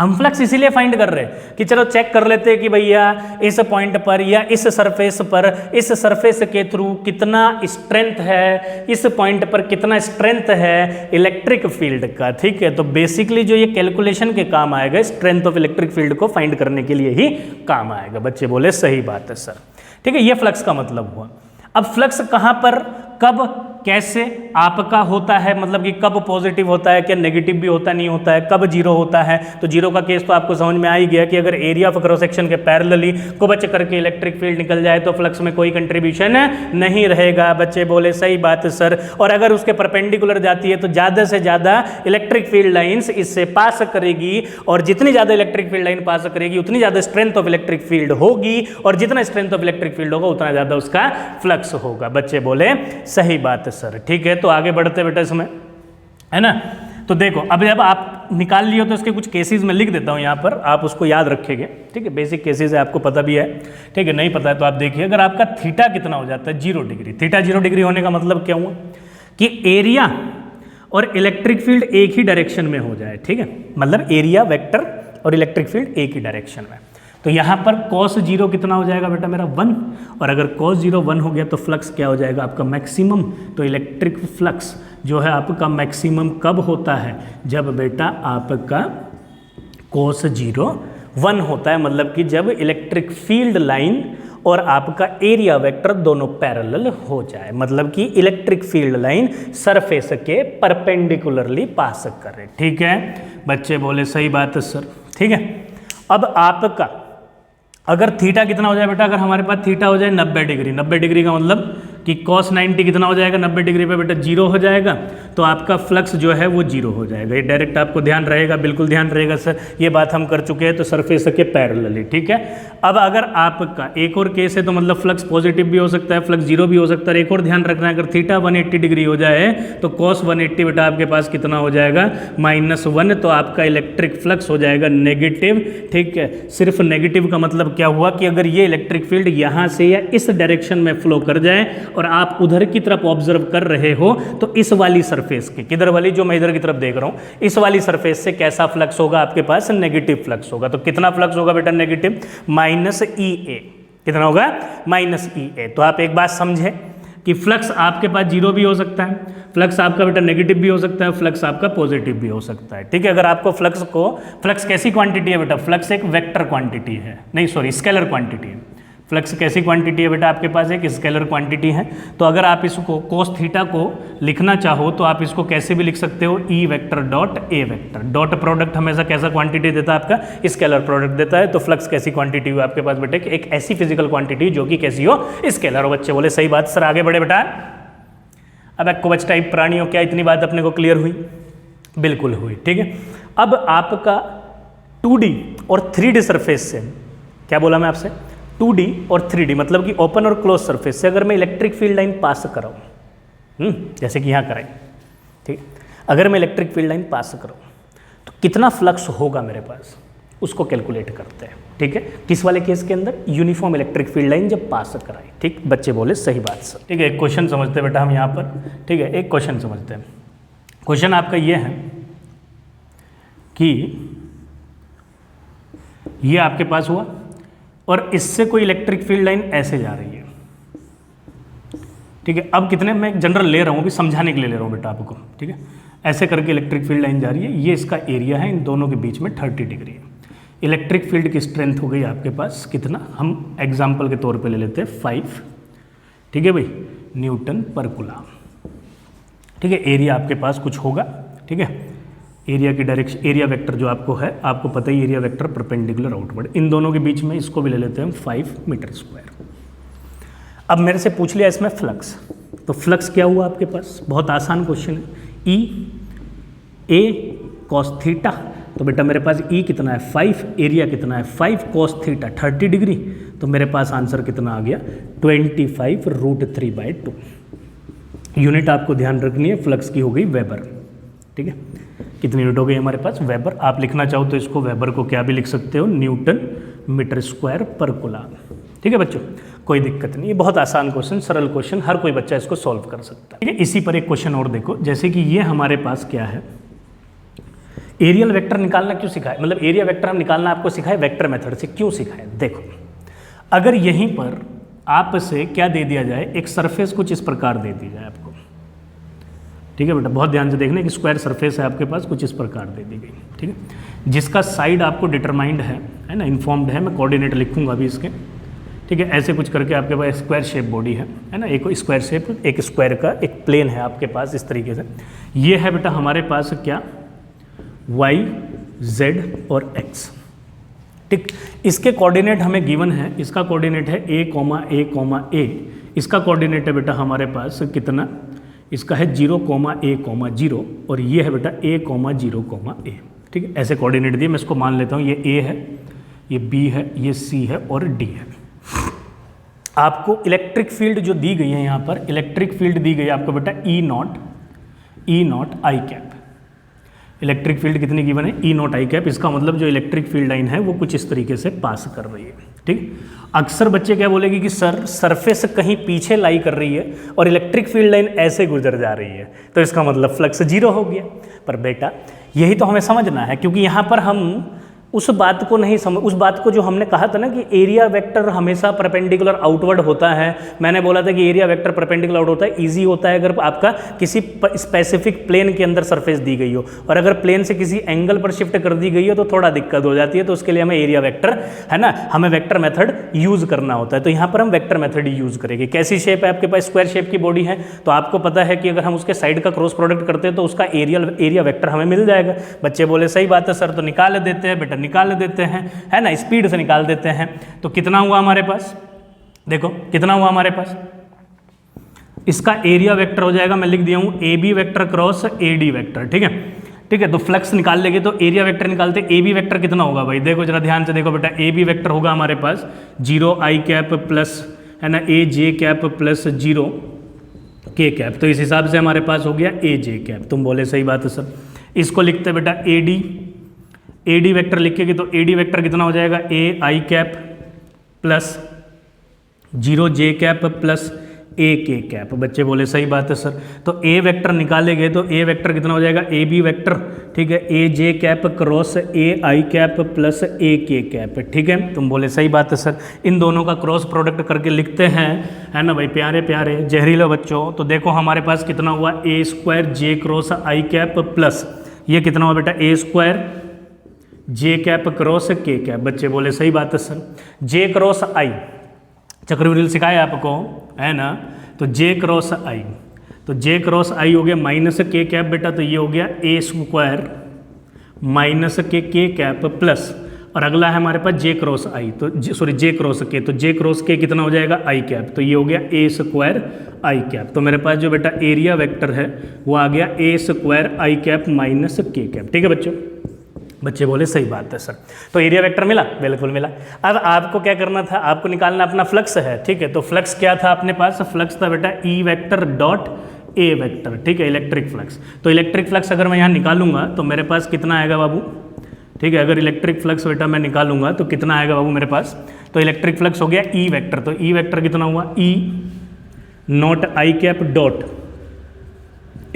हम फ्लक्स इसीलिए फाइंड कर रहे हैं कि चलो चेक कर लेते हैं कि भैया इस पॉइंट पर या इस सरफेस के थ्रू कितना स्ट्रेंथ है, इस पॉइंट पर कितना स्ट्रेंथ है इलेक्ट्रिक फील्ड का। ठीक है, तो बेसिकली जो ये कैलकुलेशन के काम आएगा, स्ट्रेंथ ऑफ इलेक्ट्रिक फील्ड को फाइंड करने के लिए ही काम आएगा। बच्चे बोले सही बात है सर, ठीक है, ये फ्लक्स का मतलब हुआ। अब फ्लक्स कहाँ पर, कब, कैसे आपका होता है, मतलब कि कब पॉजिटिव होता है, क्या नेगेटिव भी होता नहीं होता है, कब जीरो होता है। तो जीरो का केस तो आपको समझ में आ ही गया कि अगर एरिया ऑफ क्रॉस सेक्शन के पैरेलली कुबच करके इलेक्ट्रिक फील्ड निकल जाए तो फ्लक्स में कोई कंट्रीब्यूशन नहीं रहेगा। बच्चे बोले सही बात है सर। और अगर उसके परपेंडिकुलर जाती है तो ज़्यादा से ज़्यादा इलेक्ट्रिक फील्ड लाइन्स इससे पास करेगी, और जितनी ज़्यादा इलेक्ट्रिक फील्ड लाइन पास करेगी उतनी ज़्यादा स्ट्रेंथ ऑफ इलेक्ट्रिक फील्ड होगी, और जितना स्ट्रेंथ ऑफ इलेक्ट्रिक फील्ड होगा उतना ज़्यादा उसका फ्लक्स होगा। बच्चे बोले सही बात है सर, ठीक है। तो आगे बढ़ते बेटा इसमें, है ना। तो देखो अब जब आप निकाल लियो तो इसके कुछ केसेस में लिख देता हूं यहाँ पर, आप उसको याद रखेंगे। ठीक है, बेसिक केसेस है, आपको पता भी है। ठीक है, नहीं पता है तो आप देखिए, अगर आपका थीटा कितना हो जाता है, 0 डिग्री। थीटा 0 डिग्री होने का मतलब क्या हुआ कि एरिया और इलेक्ट्रिक फील्ड एक ही डायरेक्शन में हो जाए। ठीक है, मतलब एरिया वेक्टर और इलेक्ट्रिक फील्ड एक ही डायरेक्शन में। तो यहाँ पर cos 0 कितना हो जाएगा बेटा मेरा 1, और अगर cos 0 1 हो गया तो फ्लक्स क्या हो जाएगा आपका मैक्सिमम। तो इलेक्ट्रिक फ्लक्स जो है आपका मैक्सिमम कब होता है, जब बेटा आपका cos 0 1 होता है, मतलब कि जब इलेक्ट्रिक फील्ड लाइन और आपका एरिया वेक्टर दोनों पैरेलल हो जाए, मतलब कि इलेक्ट्रिक फील्ड लाइन सरफेस के परपेंडिकुलरली पास करे। ठीक है, बच्चे बोले सही बात है सर, ठीक है। अब आपका अगर थीटा कितना हो जाए बेटा, अगर हमारे पास थीटा हो जाए 90 डिग्री, 90 डिग्री का मतलब कि cos 90 कितना हो जाएगा, 90 डिग्री पे बेटा 0 हो जाएगा, तो आपका फ्लक्स जो है वो 0 हो जाएगा। ये डायरेक्ट आपको ध्यान रहेगा, बिल्कुल ध्यान रहेगा सर, ये बात हम कर चुके हैं। तो सरफेस के पैरेलली, ठीक है। अब अगर आपका एक और केस है तो मतलब फ्लक्स पॉजिटिव भी हो सकता है, फ्लक्स 0 भी हो सकता है। एक और ध्यान रखना है, अगर थीटा 180 डिग्री हो जाए तो cos 180 बेटा आपके पास कितना हो जाएगा, -1, तो आपका इलेक्ट्रिक फ्लक्स हो जाएगा नेगेटिव। ठीक है, सिर्फ नेगेटिव का मतलब क्या हुआ कि अगर ये इलेक्ट्रिक फील्ड यहाँ से या इस डायरेक्शन में फ्लो कर जाए और आप उधर की तरफ ऑब्जर्व कर रहे हो, तो इस वाली सरफेस के, किधर वाली, जो मैं इधर की तरफ देख रहा हूँ, इस वाली सरफेस से कैसा फ्लक्स होगा आपके पास, नेगेटिव फ्लक्स होगा। तो कितना फ्लक्स होगा बेटा नेगेटिव, -EA। कितना होगा, -EA। तो आप एक बात समझे कि फ्लक्स आपके पास 0 भी हो सकता है, फ्लक्स आपका बेटा नेगेटिव भी हो सकता है, फ्लक्स आपका पॉजिटिव भी हो सकता है। ठीक है, अगर आपको फ्लक्स कैसी क्वांटिटी है बेटा, फ्लक्स एक वेक्टर क्वांटिटी है, नहीं सॉरी स्केलर क्वांटिटी है। फ्लक्स कैसी क्वांटिटी है बेटा आपके पास, एक स्केलर क्वांटिटी है। तो अगर आप इसको cos थीटा को लिखना चाहो तो आप इसको कैसे भी लिख सकते हो, E vector dot A vector. Dot product हमेशा कैसा क्वांटिटी देता है आपका, स्केलर प्रोडक्ट देता है। तो फ्लक्स कैसी क्वांटिटी हो आपके पास बेटे, एक ऐसी फिजिकल क्वांटिटी जो कि कैसी हो, स्केलर हो। बच्चे बोले सही बात सर, आगे बढ़े बेटा। अब कुबच टाइप प्राणी हो, क्या इतनी बात अपने को क्लियर हुई, बिल्कुल हुई। ठीक है, अब आपका 2D और 3D सरफेस से, क्या बोला मैं आपसे, 2D और 3D मतलब कि ओपन और क्लोज सरफेस से अगर मैं इलेक्ट्रिक फील्ड लाइन पास कराऊँ, जैसे कि यहाँ कराई, ठीक, अगर मैं इलेक्ट्रिक फील्ड लाइन पास कराऊँ तो कितना फ्लक्स होगा मेरे पास। उसको कैलकुलेट करते हैं। ठीक है, किस वाले केस के अंदर? यूनिफॉर्म इलेक्ट्रिक फील्ड लाइन जब पास कराई। ठीक, बच्चे बोले सही बात सर। ठीक है, एक क्वेश्चन समझते हैं बेटा हम यहाँ पर। ठीक है, एक क्वेश्चन समझते हैं। क्वेश्चन आपका ये है कि ये आपके पास हुआ और इससे कोई इलेक्ट्रिक फील्ड लाइन ऐसे जा रही है। ठीक है, अब कितने, मैं जनरल ले रहा हूँ, अभी समझाने के लिए ले रहा हूँ बेटा आपको। ठीक है, ऐसे करके इलेक्ट्रिक फील्ड लाइन जा रही है, ये इसका एरिया है, इन दोनों के बीच में 30 डिग्री है। इलेक्ट्रिक फील्ड की स्ट्रेंथ हो गई आपके पास कितना, हम एग्जाम्पल के तौर पे ले लेते हैं 5। ठीक है भाई, न्यूटन पर कूलम। ठीक है, एरिया आपके पास कुछ होगा। ठीक है, एरिया की डायरेक्शन, एरिया वेक्टर जो आपको है, आपको पता ही एरिया वेक्टर परपेंडिकुलर आउटवर्ड, इन दोनों के बीच में इसको भी ले लेते हैं हम 5 मीटर स्क्वायर। अब मेरे से पूछ लिया इसमें फ्लक्स, तो फ्लक्स क्या हुआ आपके पास? बहुत आसान क्वेश्चन है, ई ए कॉस थीटा। तो बेटा मेरे पास ई कितना है 5, एरिया कितना है 5 कॉस थीटा 30 डिग्री, तो मेरे पास आंसर कितना आ गया 25√3/2। यूनिट आपको ध्यान रखनी है, फ्लक्स की हो गई वेबर। ठीक है, कितनी यूनिट हो गई हमारे पास? वेबर। आप लिखना चाहो तो इसको वेबर को क्या भी लिख सकते हो, न्यूटन मीटर स्क्वायर पर कूलम। ठीक है बच्चों, कोई दिक्कत नहीं, ये बहुत आसान क्वेश्चन, सरल क्वेश्चन, हर कोई बच्चा इसको सॉल्व कर सकता है। ठीक है, इसी पर एक क्वेश्चन और देखो, जैसे कि ये हमारे पास क्या है, एरियल वेक्टर निकालना क्यों सिखाए, मतलब एरिया वेक्टर हम निकालना आपको सिखाए वेक्टर मेथड से, क्यों सिखाए? देखो, अगर यहीं पर आपसे क्या दे दिया जाए, एक सरफेस कुछ इस प्रकार दे दी जाए आपको। ठीक है बेटा, बहुत ध्यान से देखना, एक स्क्वायर सरफेस है आपके पास, कुछ इस प्रकार दे दी गई। ठीक है, जिसका साइड आपको डिटरमाइंड है ना, इन्फॉर्म्ड है, मैं कोऑर्डिनेट लिखूंगा अभी इसके। ठीक है, ऐसे कुछ करके आपके पास स्क्वायर शेप बॉडी है ना, एक स्क्वायर शेप, एक स्क्वायर का एक प्लेन है आपके पास इस तरीके से। ये है बेटा हमारे पास क्या, y, z और x। ठीक, इसके कोऑर्डिनेट हमें गिवन है, इसका कोऑर्डिनेट है a, a, इसका कोऑर्डिनेट है बेटा हमारे पास कितना, इसका है 0, a, 0 और ये है बेटा a, 0, a। ठीक है, ऐसे कोऑर्डिनेट दिए, मैं इसको मान लेता हूँ, ये a है, ये b है, ये c है और d है। आपको इलेक्ट्रिक फील्ड जो दी गई है यहाँ पर, इलेक्ट्रिक फील्ड दी गई है आपको बेटा E not i cap. Electric field कितनी गिवन है, E नॉट आई कैप। इसका मतलब जो इलेक्ट्रिक फील्ड लाइन है वो कुछ इस तरीके से पास कर रही है। ठीक, अक्सर बच्चे क्या बोलेंगे कि सर सरफेस कहीं पीछे लाई कर रही है और इलेक्ट्रिक फील्ड लाइन ऐसे गुजर जा रही है, तो इसका मतलब फ्लक्स 0 हो गया। पर बेटा यही तो हमें समझना है, क्योंकि यहाँ पर हम उस बात को नहीं समझ, उस बात को जो हमने कहा था ना कि एरिया वेक्टर हमेशा परपेंडिकुलर आउटवर्ड होता है। मैंने बोला था कि एरिया वेक्टर परपेंडिकुलर आउट होता है, इजी होता है अगर आपका किसी स्पेसिफिक प्लेन के अंदर सरफेस दी गई हो, और अगर प्लेन से किसी एंगल पर शिफ्ट कर दी गई हो तो थोड़ा दिक्कत हो जाती है। तो उसके लिए हमें एरिया वेक्टर है ना, हमें वेक्टर मेथड यूज करना होता है। तो यहाँ पर हम वेक्टर मेथड यूज करेंगे। कैसी शेप है आपके पास, स्क्वायर शेप की बॉडी है, तो आपको पता है कि अगर हम उसके साइड का क्रॉस प्रोडक्ट करते हैं तो उसका एरिया वेक्टर हमें मिल जाएगा। बच्चे बोले सही बात है सर, तो निकाल देते हैं बेटा, निकाल देते हैं, है ना, स्पीड से निकाल देते हैं। तो कितना हुआ हमारे पास, देखो कितना हुआ हमारे पास, इसका एरिया वेक्टर हो जाएगा, मैं लिख दिया हूं AB vector cross AD vector. ठीक है, ठीक है, तो फ्लक्स निकाल लेंगे तो एरिया वेक्टर निकालते, AB वेक्टर कितना होगा भाई, देखो जरा ध्यान से देखो बेटा, AB वेक्टर होगा हमारे पास 0 I कैप प्लस है ना AJ cap plus 0 K cap. तो इस हिसाब से हमारे पास हो गया AJ कैप। तुम बोले सही बात है सर। इसको लिखते बेटा AD वेक्टर लिखेंगे तो AD वेक्टर कितना हो जाएगा, AI cap plus 0 J cap plus AK cap. बच्चे बोले सही बात है सर। तो A वेक्टर निकालेंगे तो A वेक्टर कितना हो जाएगा, AB वेक्टर, ठीक है, AJ cap cross AI cap plus AK cap. ठीक है, तुम बोले सही बात है सर। इन दोनों का क्रॉस प्रोडक्ट करके लिखते हैं, है ना भाई, प्यारे प्यारे जहरीले बच्चों। तो देखो हमारे पास कितना हुआ, A square J cross I cap plus ये कितना हुआ बेटा, A square J cap cross K cap. बच्चे बोले सही बात है सर। J क्रॉस I चक्रवृद्धि सिखाया आपको, है ना, तो J क्रॉस I, तो J क्रॉस I हो गया माइनस K कैप बेटा, तो ये हो गया A square minus K cap plus, और अगला है हमारे पास J क्रॉस I, तो J क्रॉस K, तो J क्रॉस K कितना हो जाएगा I कैप, तो ये हो गया A स्क्वायर I कैप। तो मेरे पास जो बेटा एरिया वेक्टर है वो आ गया A square I cap minus K cap. ठीक है बच्चों, बच्चे बोले सही बात है सर। तो एरिया वेक्टर मिला, बिल्कुल मिला। अब आपको क्या करना था, आपको निकालना अपना फ्लक्स है। ठीक है, तो फ्लक्स क्या था अपने पास, फ्लक्स था बेटा E vector dot A vector. ठीक है, इलेक्ट्रिक फ्लक्स। तो इलेक्ट्रिक फ्लक्स अगर मैं यहाँ निकालूंगा तो मेरे पास कितना आएगा बाबू, ठीक है। अगर इलेक्ट्रिक फ्लक्स बेटा मैं निकालूंगा तो कितना आएगा बाबू मेरे पास, तो इलेक्ट्रिक फ्लक्स हो गया ई वेक्टर, तो ई वेक्टर कितना हुआ, E naught i cap dot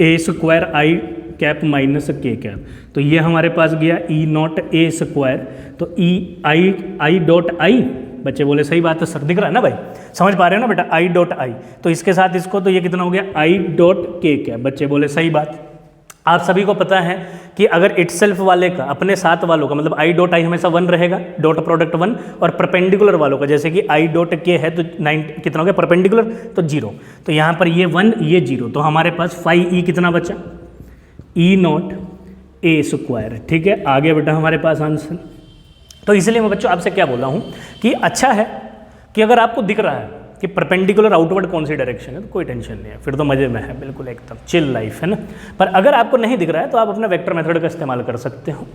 A square i cap minus k cap, तो ये हमारे पास गया ई नॉट ए स्क्वायर, तो ई आई डॉट आई, बच्चे बोले सही बात है सर, दिख रहा है ना भाई, समझ पा रहे हो ना बेटा, आई डॉट आई, तो इसके साथ इसको, तो ये कितना हो गया आई डॉट के कैप, बच्चे बोले सही बात। आप सभी को पता है कि अगर इटसेल्फ वाले का अपने साथ वालों का मतलब आई डॉट आई हमेशा 1 रहेगा, डॉट प्रोडक्ट 1, और परपेंडिकुलर वालों का जैसे कि आई डॉट के है तो 9 कितना हो गया परपेंडिकुलर, तो 0, तो यहाँ पर ये 1 ये 0, तो हमारे पास फाई ई कितना बचा, ई नॉट ए स्क्वायर, ठीक है। आगे बेटा हमारे पास आंसर, तो इसलिए मैं बच्चों आपसे क्या बोल रहा हूँ कि अच्छा है कि अगर आपको दिख रहा है कि परपेंडिकुलर आउटवर्ड कौन सी डायरेक्शन है तो कोई टेंशन नहीं है, फिर तो मजे में है, बिल्कुल एकदम चिल लाइफ है ना। पर अगर आपको नहीं दिख रहा है तो आप अपना वेक्टर मेथड का इस्तेमाल कर सकते हो,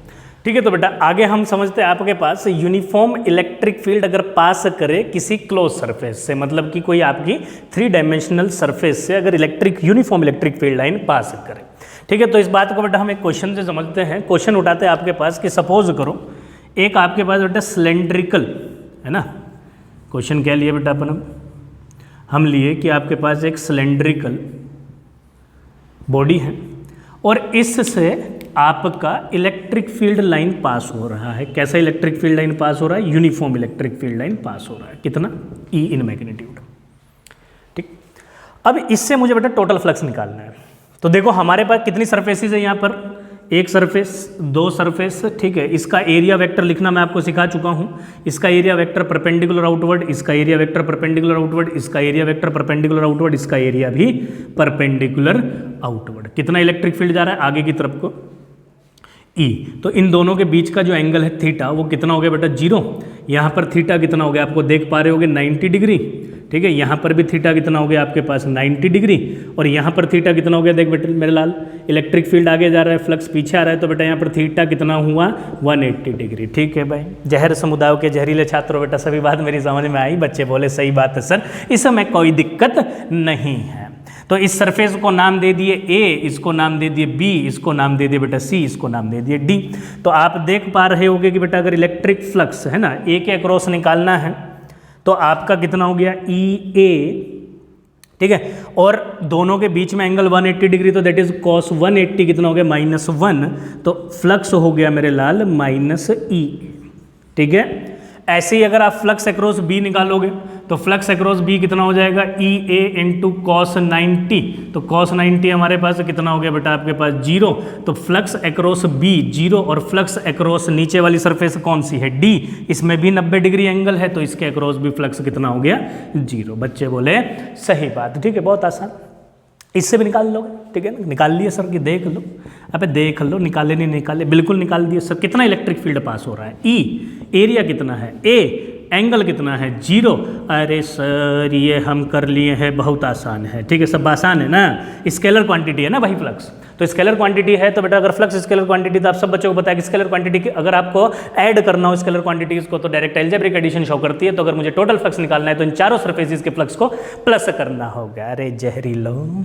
ठीक है। तो बेटा आगे हम समझते हैं, आपके पास यूनिफॉर्म इलेक्ट्रिक फील्ड अगर पास करे किसी क्लोज सरफेस से, मतलब कि कोई आपकी 3 डायमेंशनल सरफेस से अगर यूनिफॉर्म इलेक्ट्रिक फील्ड लाइन पास करे, ठीक है। तो इस बात को बेटा हम एक क्वेश्चन से समझते हैं। क्वेश्चन उठाते हैं आपके पास कि सपोज करो एक आपके पास बेटा सिलेंड्रिकल है ना, क्वेश्चन क्या लिए बेटा अपन हम लिए कि आपके पास एक सिलेंड्रिकल बॉडी है और इससे आपका इलेक्ट्रिक फील्ड लाइन पास हो रहा है। कैसा इलेक्ट्रिक फील्ड लाइन पास हो रहा है, यूनिफॉर्म इलेक्ट्रिक फील्ड लाइन पास हो रहा है, कितना ई इन मैग्नीट्यूड, ठीक। अब इससे मुझे बेटा टोटल फ्लक्स निकालना है, तो देखो हमारे पास कितनी सरफेसेस है यहाँ पर, एक सरफेस, 2 सरफेस, ठीक है। इसका एरिया वेक्टर लिखना मैं आपको सिखा चुका हूँ, इसका एरिया वेक्टर परपेंडिकुलर आउटवर्ड, इसका एरिया वेक्टर परपेंडिकुलर आउटवर्ड, इसका एरिया वेक्टर परपेंडिकुलर आउटवर्ड, इसका एरिया भी परपेंडिकुलर आउटवर्ड। कितना इलेक्ट्रिक फील्ड जा रहा है आगे की तरफ को, ई, तो इन दोनों के बीच का जो एंगल है थीटा वो कितना हो गया बेटा 0, यहाँ पर थीटा कितना हो गया आपको देख पा रहे होगे 90 डिग्री, ठीक है। यहाँ पर भी थीटा कितना हो गया आपके पास 90 डिग्री, और यहाँ पर थीटा कितना हो गया, देख बेटे मेरे लाल, इलेक्ट्रिक फील्ड आगे जा रहा है, फ्लक्स पीछे आ रहा है, तो बेटा यहाँ पर थीटा कितना हुआ 180 डिग्री, ठीक है भाई। जहर समुदायों के जहरीले छात्रों बेटा सभी बात मेरी समझ में आई, बच्चे बोले सही बात है सर, इसमें कोई दिक्कत नहीं है। तो इस सरफेस को नाम दे दिए ए, इसको नाम दे दिए बी, इसको नाम दे दिए बेटा सी, इसको नाम दे दिए डी। तो आप देख पा रहे होगे कि बेटा अगर इलेक्ट्रिक फ्लक्स है ना ए के अक्रॉस निकालना है तो आपका कितना हो गया ई ए, ठीक है, और दोनों के बीच में एंगल 180 डिग्री, तो दैट इज कॉस 180 कितना हो गया -1, तो फ्लक्स हो गया मेरे लाल -ई, ठीक है। ऐसे ही अगर आप फ्लक्स अक्रॉस बी निकालोगे तो फ्लक्स अक्रॉस बी कितना हो जाएगा ई ए इंटू कॉस 90, तो कॉस 90 हमारे पास कितना हो गया बेटा आपके पास 0, तो फ्लक्स अक्रॉस बी 0, और फ्लक्स अक्रॉस नीचे वाली सरफेस कौन सी है डी, इसमें भी 90 डिग्री एंगल है, तो इसके अक्रॉस भी फ्लक्स कितना हो गया 0। बच्चे बोले सही बात, ठीक है, बहुत आसान, इससे भी निकाल लोगे, ठीक है ना। निकाल लिए सर कि देख लो, अबे देख लो, निकाले नहीं निकाले, बिल्कुल निकाल दिए सर। कितना इलेक्ट्रिक फील्ड पास हो रहा है ई, एरिया कितना है ए, एंगल कितना है 0, अरे सर ये हम कर लिए हैं, बहुत आसान है, ठीक है, सब आसान है ना, स्केलर क्वांटिटी है ना भाई फ्लक्स, तो स्केलर क्वांटिटी है, तो बेटा अगर फ्लक्स स्केलर क्वांटिटी, तो आप सब बच्चों को पता है कि स्केलर क्वांटिटी की अगर आपको ऐड करना हो स्केलर क्वांटिटीज को तो डायरेक्ट अलजेब्रिक एडिशन शो करती है, तो अगर मुझे टोटल फ्लक्स निकालना है तो इन चारों सरफेसेस के फ्लक्स को प्लस करना होगा। अरे जहरीलो,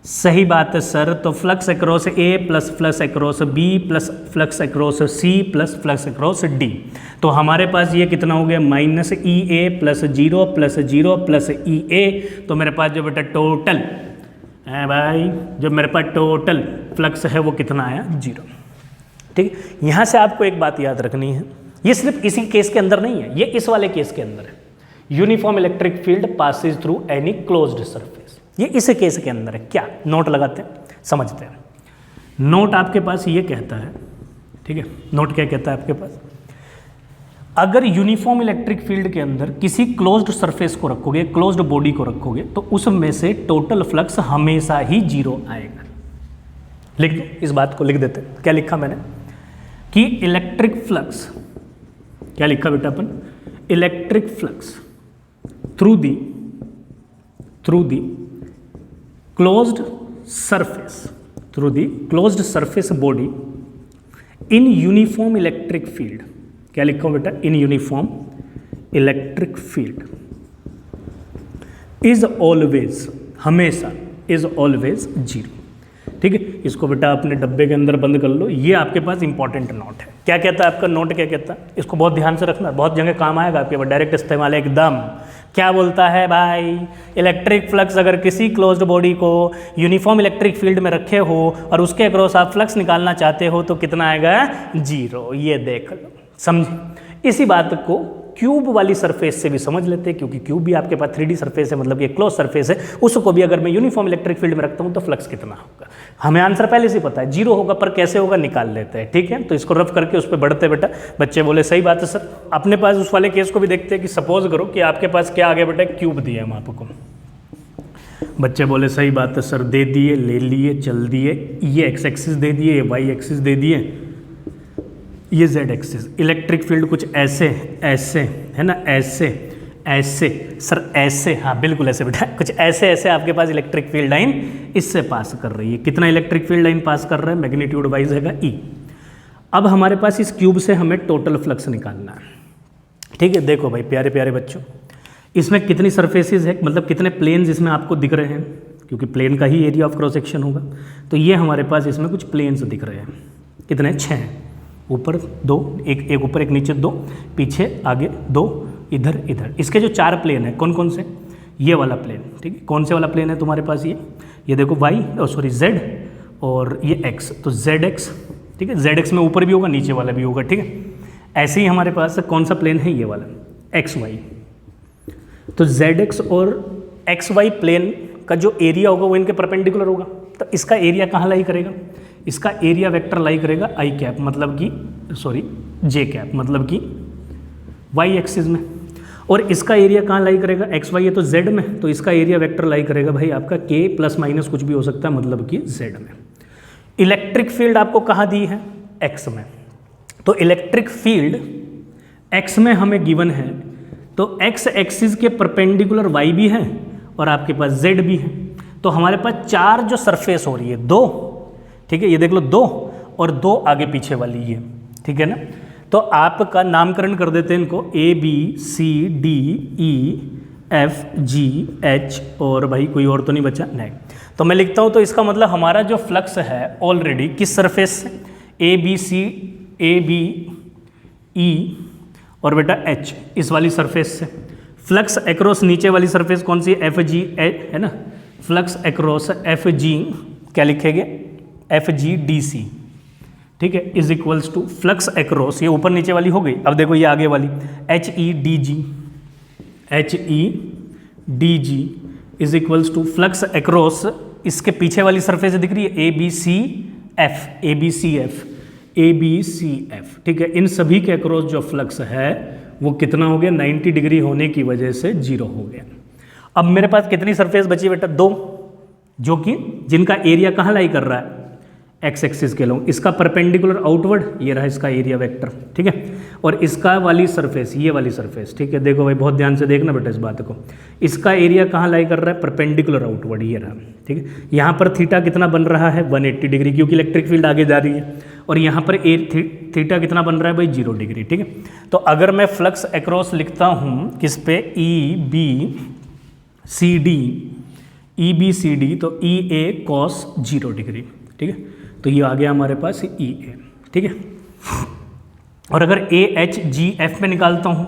सही बात है सर। तो flux across A plus flux across B plus flux across C plus flux across D, तो हमारे पास ये कितना हो गया -E A plus 0 plus 0 plus E A, तो मेरे पास जो बेटा टोटल है भाई, जो मेरे पास टोटल फ्लक्स है वो कितना आया 0, ठीक। यहाँ से आपको एक बात याद रखनी है, ये सिर्फ इसी केस के अंदर नहीं है, ये इस वाले केस के अंदर है, uniform electric field passes through any closed surface, ये इस केस के अंदर है। क्या नोट लगाते हैं, समझते हैं। नोट आपके पास ये कहता है, ठीक है, नोट क्या कहता है आपके पास, अगर यूनिफॉर्म इलेक्ट्रिक फील्ड के अंदर किसी क्लोज्ड सरफेस को रखोगे, क्लोज्ड बॉडी को रखोगे, तो उसमें से टोटल फ्लक्स हमेशा ही 0 आएगा। लिख दो, इस बात को लिख देते हैं। क्या लिखा मैंने कि इलेक्ट्रिक फ्लक्स, क्या लिखा बेटा अपन, electric flux through the closed surface, through the closed surface body in uniform electric field, क्या लिखा हो बेटा, in uniform electric field is always, हमेशा is always 0, ठीक है, इसको बेटा अपने डब्बे के अंदर बंद कर लो। ये आपके पास इंपॉर्टेंट नोट है। क्या कहता है आपका नोट, क्या कहता है, इसको बहुत ध्यान से रखना, बहुत जगह काम आएगा आपके पास, डायरेक्ट इस्तेमाल है एकदम। क्या बोलता है भाई, इलेक्ट्रिक फ्लक्स अगर किसी क्लोज्ड बॉडी को यूनिफॉर्म इलेक्ट्रिक फील्ड में रखे हो और उसके अक्रॉस आप फ्लक्स निकालना चाहते हो तो कितना आएगा, 0। ये देख लो, समझे। इसी बात को क्यूब वाली सरफेस से भी समझ लेते हैं, क्योंकि क्यूब भी आपके पास 3D सरफेस है, मतलब ये क्लोज सरफेस है। उसको भी अगर मैं यूनिफॉर्म इलेक्ट्रिक फील्ड में रखता हूँ तो फ्लक्स कितना होगा, हमें आंसर पहले से पता है, 0 होगा, पर कैसे होगा निकाल लेते हैं। ठीक है, तो इसको रफ करके उस पर बढ़ते बेटा। बच्चे बोले सही बात है सर। अपने पास उस वाले केस को भी देखते हैं कि सपोज करो कि आपके पास क्या आ गया बेटा, क्यूब दिया हम आपको। बच्चे बोले सही बात है सर, दे दिए, ले लिए, चल दिए, ये एक्स एक्सिस दे दिए, वाई एक्सिस दे दिए, ये जेड एक्सिस। इलेक्ट्रिक फील्ड कुछ ऐसे ऐसे है ना, ऐसे ऐसे सर, ऐसे, हाँ बिल्कुल ऐसे बेटा, कुछ ऐसे ऐसे आपके पास इलेक्ट्रिक फील्ड लाइन इससे पास कर रही है। कितना इलेक्ट्रिक फील्ड लाइन पास कर रहा है, मैग्नीट्यूड वाइज हैगा ई। अब हमारे पास इस क्यूब से हमें टोटल फ्लक्स निकालना है। ठीक है, देखो भाई प्यारे प्यारे बच्चों, इसमें कितनी सरफेसेस है, मतलब कितने प्लेन्स इसमें आपको दिख रहे हैं, क्योंकि प्लेन का ही एरिया ऑफ क्रॉस सेक्शन होगा। तो ये हमारे पास इसमें कुछ प्लेन्स दिख रहे हैं, कितने, 6 हैं। ऊपर 2, एक ऊपर एक नीचे 2, पीछे आगे 2, इधर इधर। इसके जो 4 प्लेन है कौन कौन से, ये वाला प्लेन, ठीक है, कौन से वाला प्लेन है तुम्हारे पास, ये देखो वाई, सॉरी जेड, और ये एक्स, तो जेड एक्स। ठीक है, जेड एक्स में ऊपर भी होगा नीचे वाला भी होगा। ठीक है, ऐसे ही हमारे पास कौन सा प्लेन है, ये वाला एक्स वाई। तो जेड एक्स और एक्स वाई प्लेन का जो एरिया होगा वो इनके परपेंडिकुलर होगा। तो इसका एरिया कहाँ लाई करेगा, इसका एरिया वेक्टर लाई करेगा आई कैप, मतलब कि सॉरी जे कैप, मतलब कि वाई एक्सिस में। और इसका एरिया कहाँ लाई करेगा, एक्स वाई है तो जेड में, तो इसका एरिया वेक्टर लाई करेगा भाई आपका के प्लस माइनस कुछ भी हो सकता है, मतलब कि जेड में। इलेक्ट्रिक फील्ड आपको कहाँ दी है, एक्स में। तो इलेक्ट्रिक फील्ड एक्स में हमें गिवन है, तो एक्स एक्सिस के परपेंडिकुलर वाई भी है और आपके पास जेड भी है। तो हमारे पास 4 जो सरफेस हो रही है, 2, ठीक है, ये देख लो 2 और 2 आगे पीछे वाली ये, ठीक है ना। तो आपका नामकरण कर देते हैं इनको A B C D E F G H, और भाई कोई और तो नहीं बचा, नहीं। तो मैं लिखता हूँ, तो इसका मतलब हमारा जो फ्लक्स है ऑलरेडी किस सरफेस से, A B C A B E और बेटा H, इस वाली सरफेस से। फ्लक्स एक्रॉस नीचे वाली सरफेस कौन सी है, F G है ना, फ्लक्स एक्रॉस F G क्या लिखेंगे, F G D C, ठीक है, is equals to flux across, ये ऊपर नीचे वाली हो गई। अब देखो ये आगे वाली H E D G is equals to flux across, इसके पीछे वाली सरफेस दिख रही है A B C F, ठीक है। इन सभी के अक्रॉस जो फ्लक्स है वो कितना हो गया, 90 डिग्री होने की वजह से 0 हो गया। अब मेरे पास कितनी सरफेस बची बेटा, 2, जो कि जिनका एरिया कहाँ लाई कर रहा है, एक्स एक्सिस के लोग। इसका परपेंडिकुलर आउटवर्ड, ये रहा इसका एरिया वेक्टर, ठीक है। और इसका वाली सरफेस, ये वाली सरफेस, ठीक है। देखो भाई बहुत ध्यान से देखना बेटा इस बात को, इसका एरिया कहाँ लाई कर रहा है, परपेंडिकुलर आउटवर्ड, ये रहा, ठीक है। यहाँ पर थीटा कितना बन रहा है, 180 डिग्री, क्योंकि इलेक्ट्रिक फील्ड आगे जा रही है। और यहाँ पर थीटा कितना बन रहा है भाई, 0 डिग्री, ठीक है। तो अगर मैं फ्लक्स एक्रॉस लिखता हूँ किस पे, E B C D, तो E A cos 0 डिग्री, ठीक है। तो ये आ गया हमारे पास E A, ठीक है। और अगर A H G F में निकालता हूँ,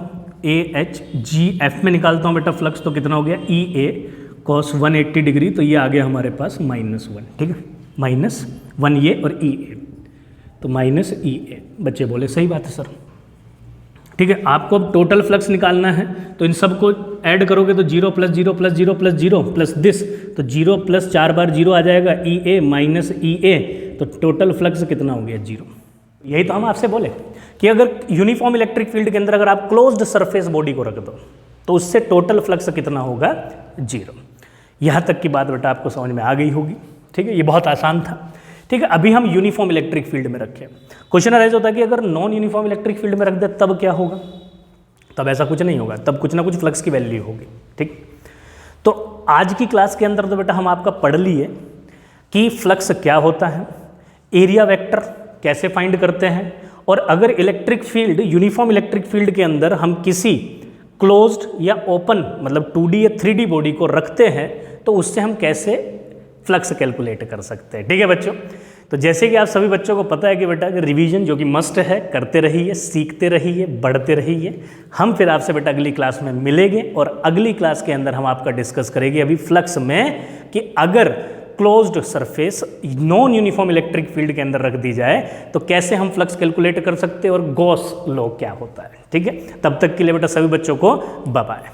बेटा फ्लक्स, तो कितना हो गया, E A cos 180 डिग्री, तो ये आ गया हमारे पास -1, ठीक है, -1 ये और E A, तो -E A। बच्चे बोले सही बात है सर, ठीक है। आपको अब टोटल फ्लक्स निकालना है, तो इन सब को ऐड करोगे तो 0 + 0 + 0 + 0 प्लस दिस, तो 0 + 4 बार 0 आ जाएगा, E A minus E A, तो टोटल फ्लक्स कितना हो गया, 0। यही तो हम आपसे बोले कि अगर यूनिफॉर्म इलेक्ट्रिक फील्ड के अंदर अगर आप क्लोज्ड सरफेस बॉडी को रख दो तो उससे टोटल फ्लक्स कितना होगा, 0। यहाँ तक की बात बेटा आपको समझ में आ गई होगी, ठीक है। ये बहुत आसान था, ठीक है। अभी हम यूनिफॉर्म इलेक्ट्रिक फील्ड में रखें। क्वेश्चन अराइज होता है कि अगर नॉन यूनिफॉर्म इलेक्ट्रिक फील्ड में रख दे तब क्या होगा, तब ऐसा कुछ नहीं होगा, तब कुछ ना कुछ फ्लक्स की वैल्यू होगी, ठीक। तो आज की क्लास के अंदर तो बेटा हम आपका पढ़ लिए कि फ्लक्स क्या होता है, एरिया वेक्टर कैसे फाइंड करते हैं, और अगर electric field, uniform electric field के अंदर हम किसी क्लोज्ड या ओपन, मतलब 2D या 3D बॉडी को रखते हैं तो उससे हम कैसे फ्लक्स कैलकुलेट कर सकते हैं। ठीक है बच्चों, तो जैसे कि आप सभी बच्चों को पता है कि बेटा रिवीजन जो कि मस्ट है, करते रहिए, सीखते रहिए, बढ़ते रहिए। हम फिर आपसे बेटा अगली क्लास में मिलेंगे और अगली क्लास के अंदर हम आपका डिस्कस करेंगे अभी फ्लक्स में कि अगर closed surface non uniform electric field के अंदर रख दी जाए तो कैसे हम फ्लक्स कैलकुलेट कर सकते हैं और गॉस लॉ क्या होता है। ठीक है, तब तक के लिए बेटा सभी बच्चों को बाय बाय।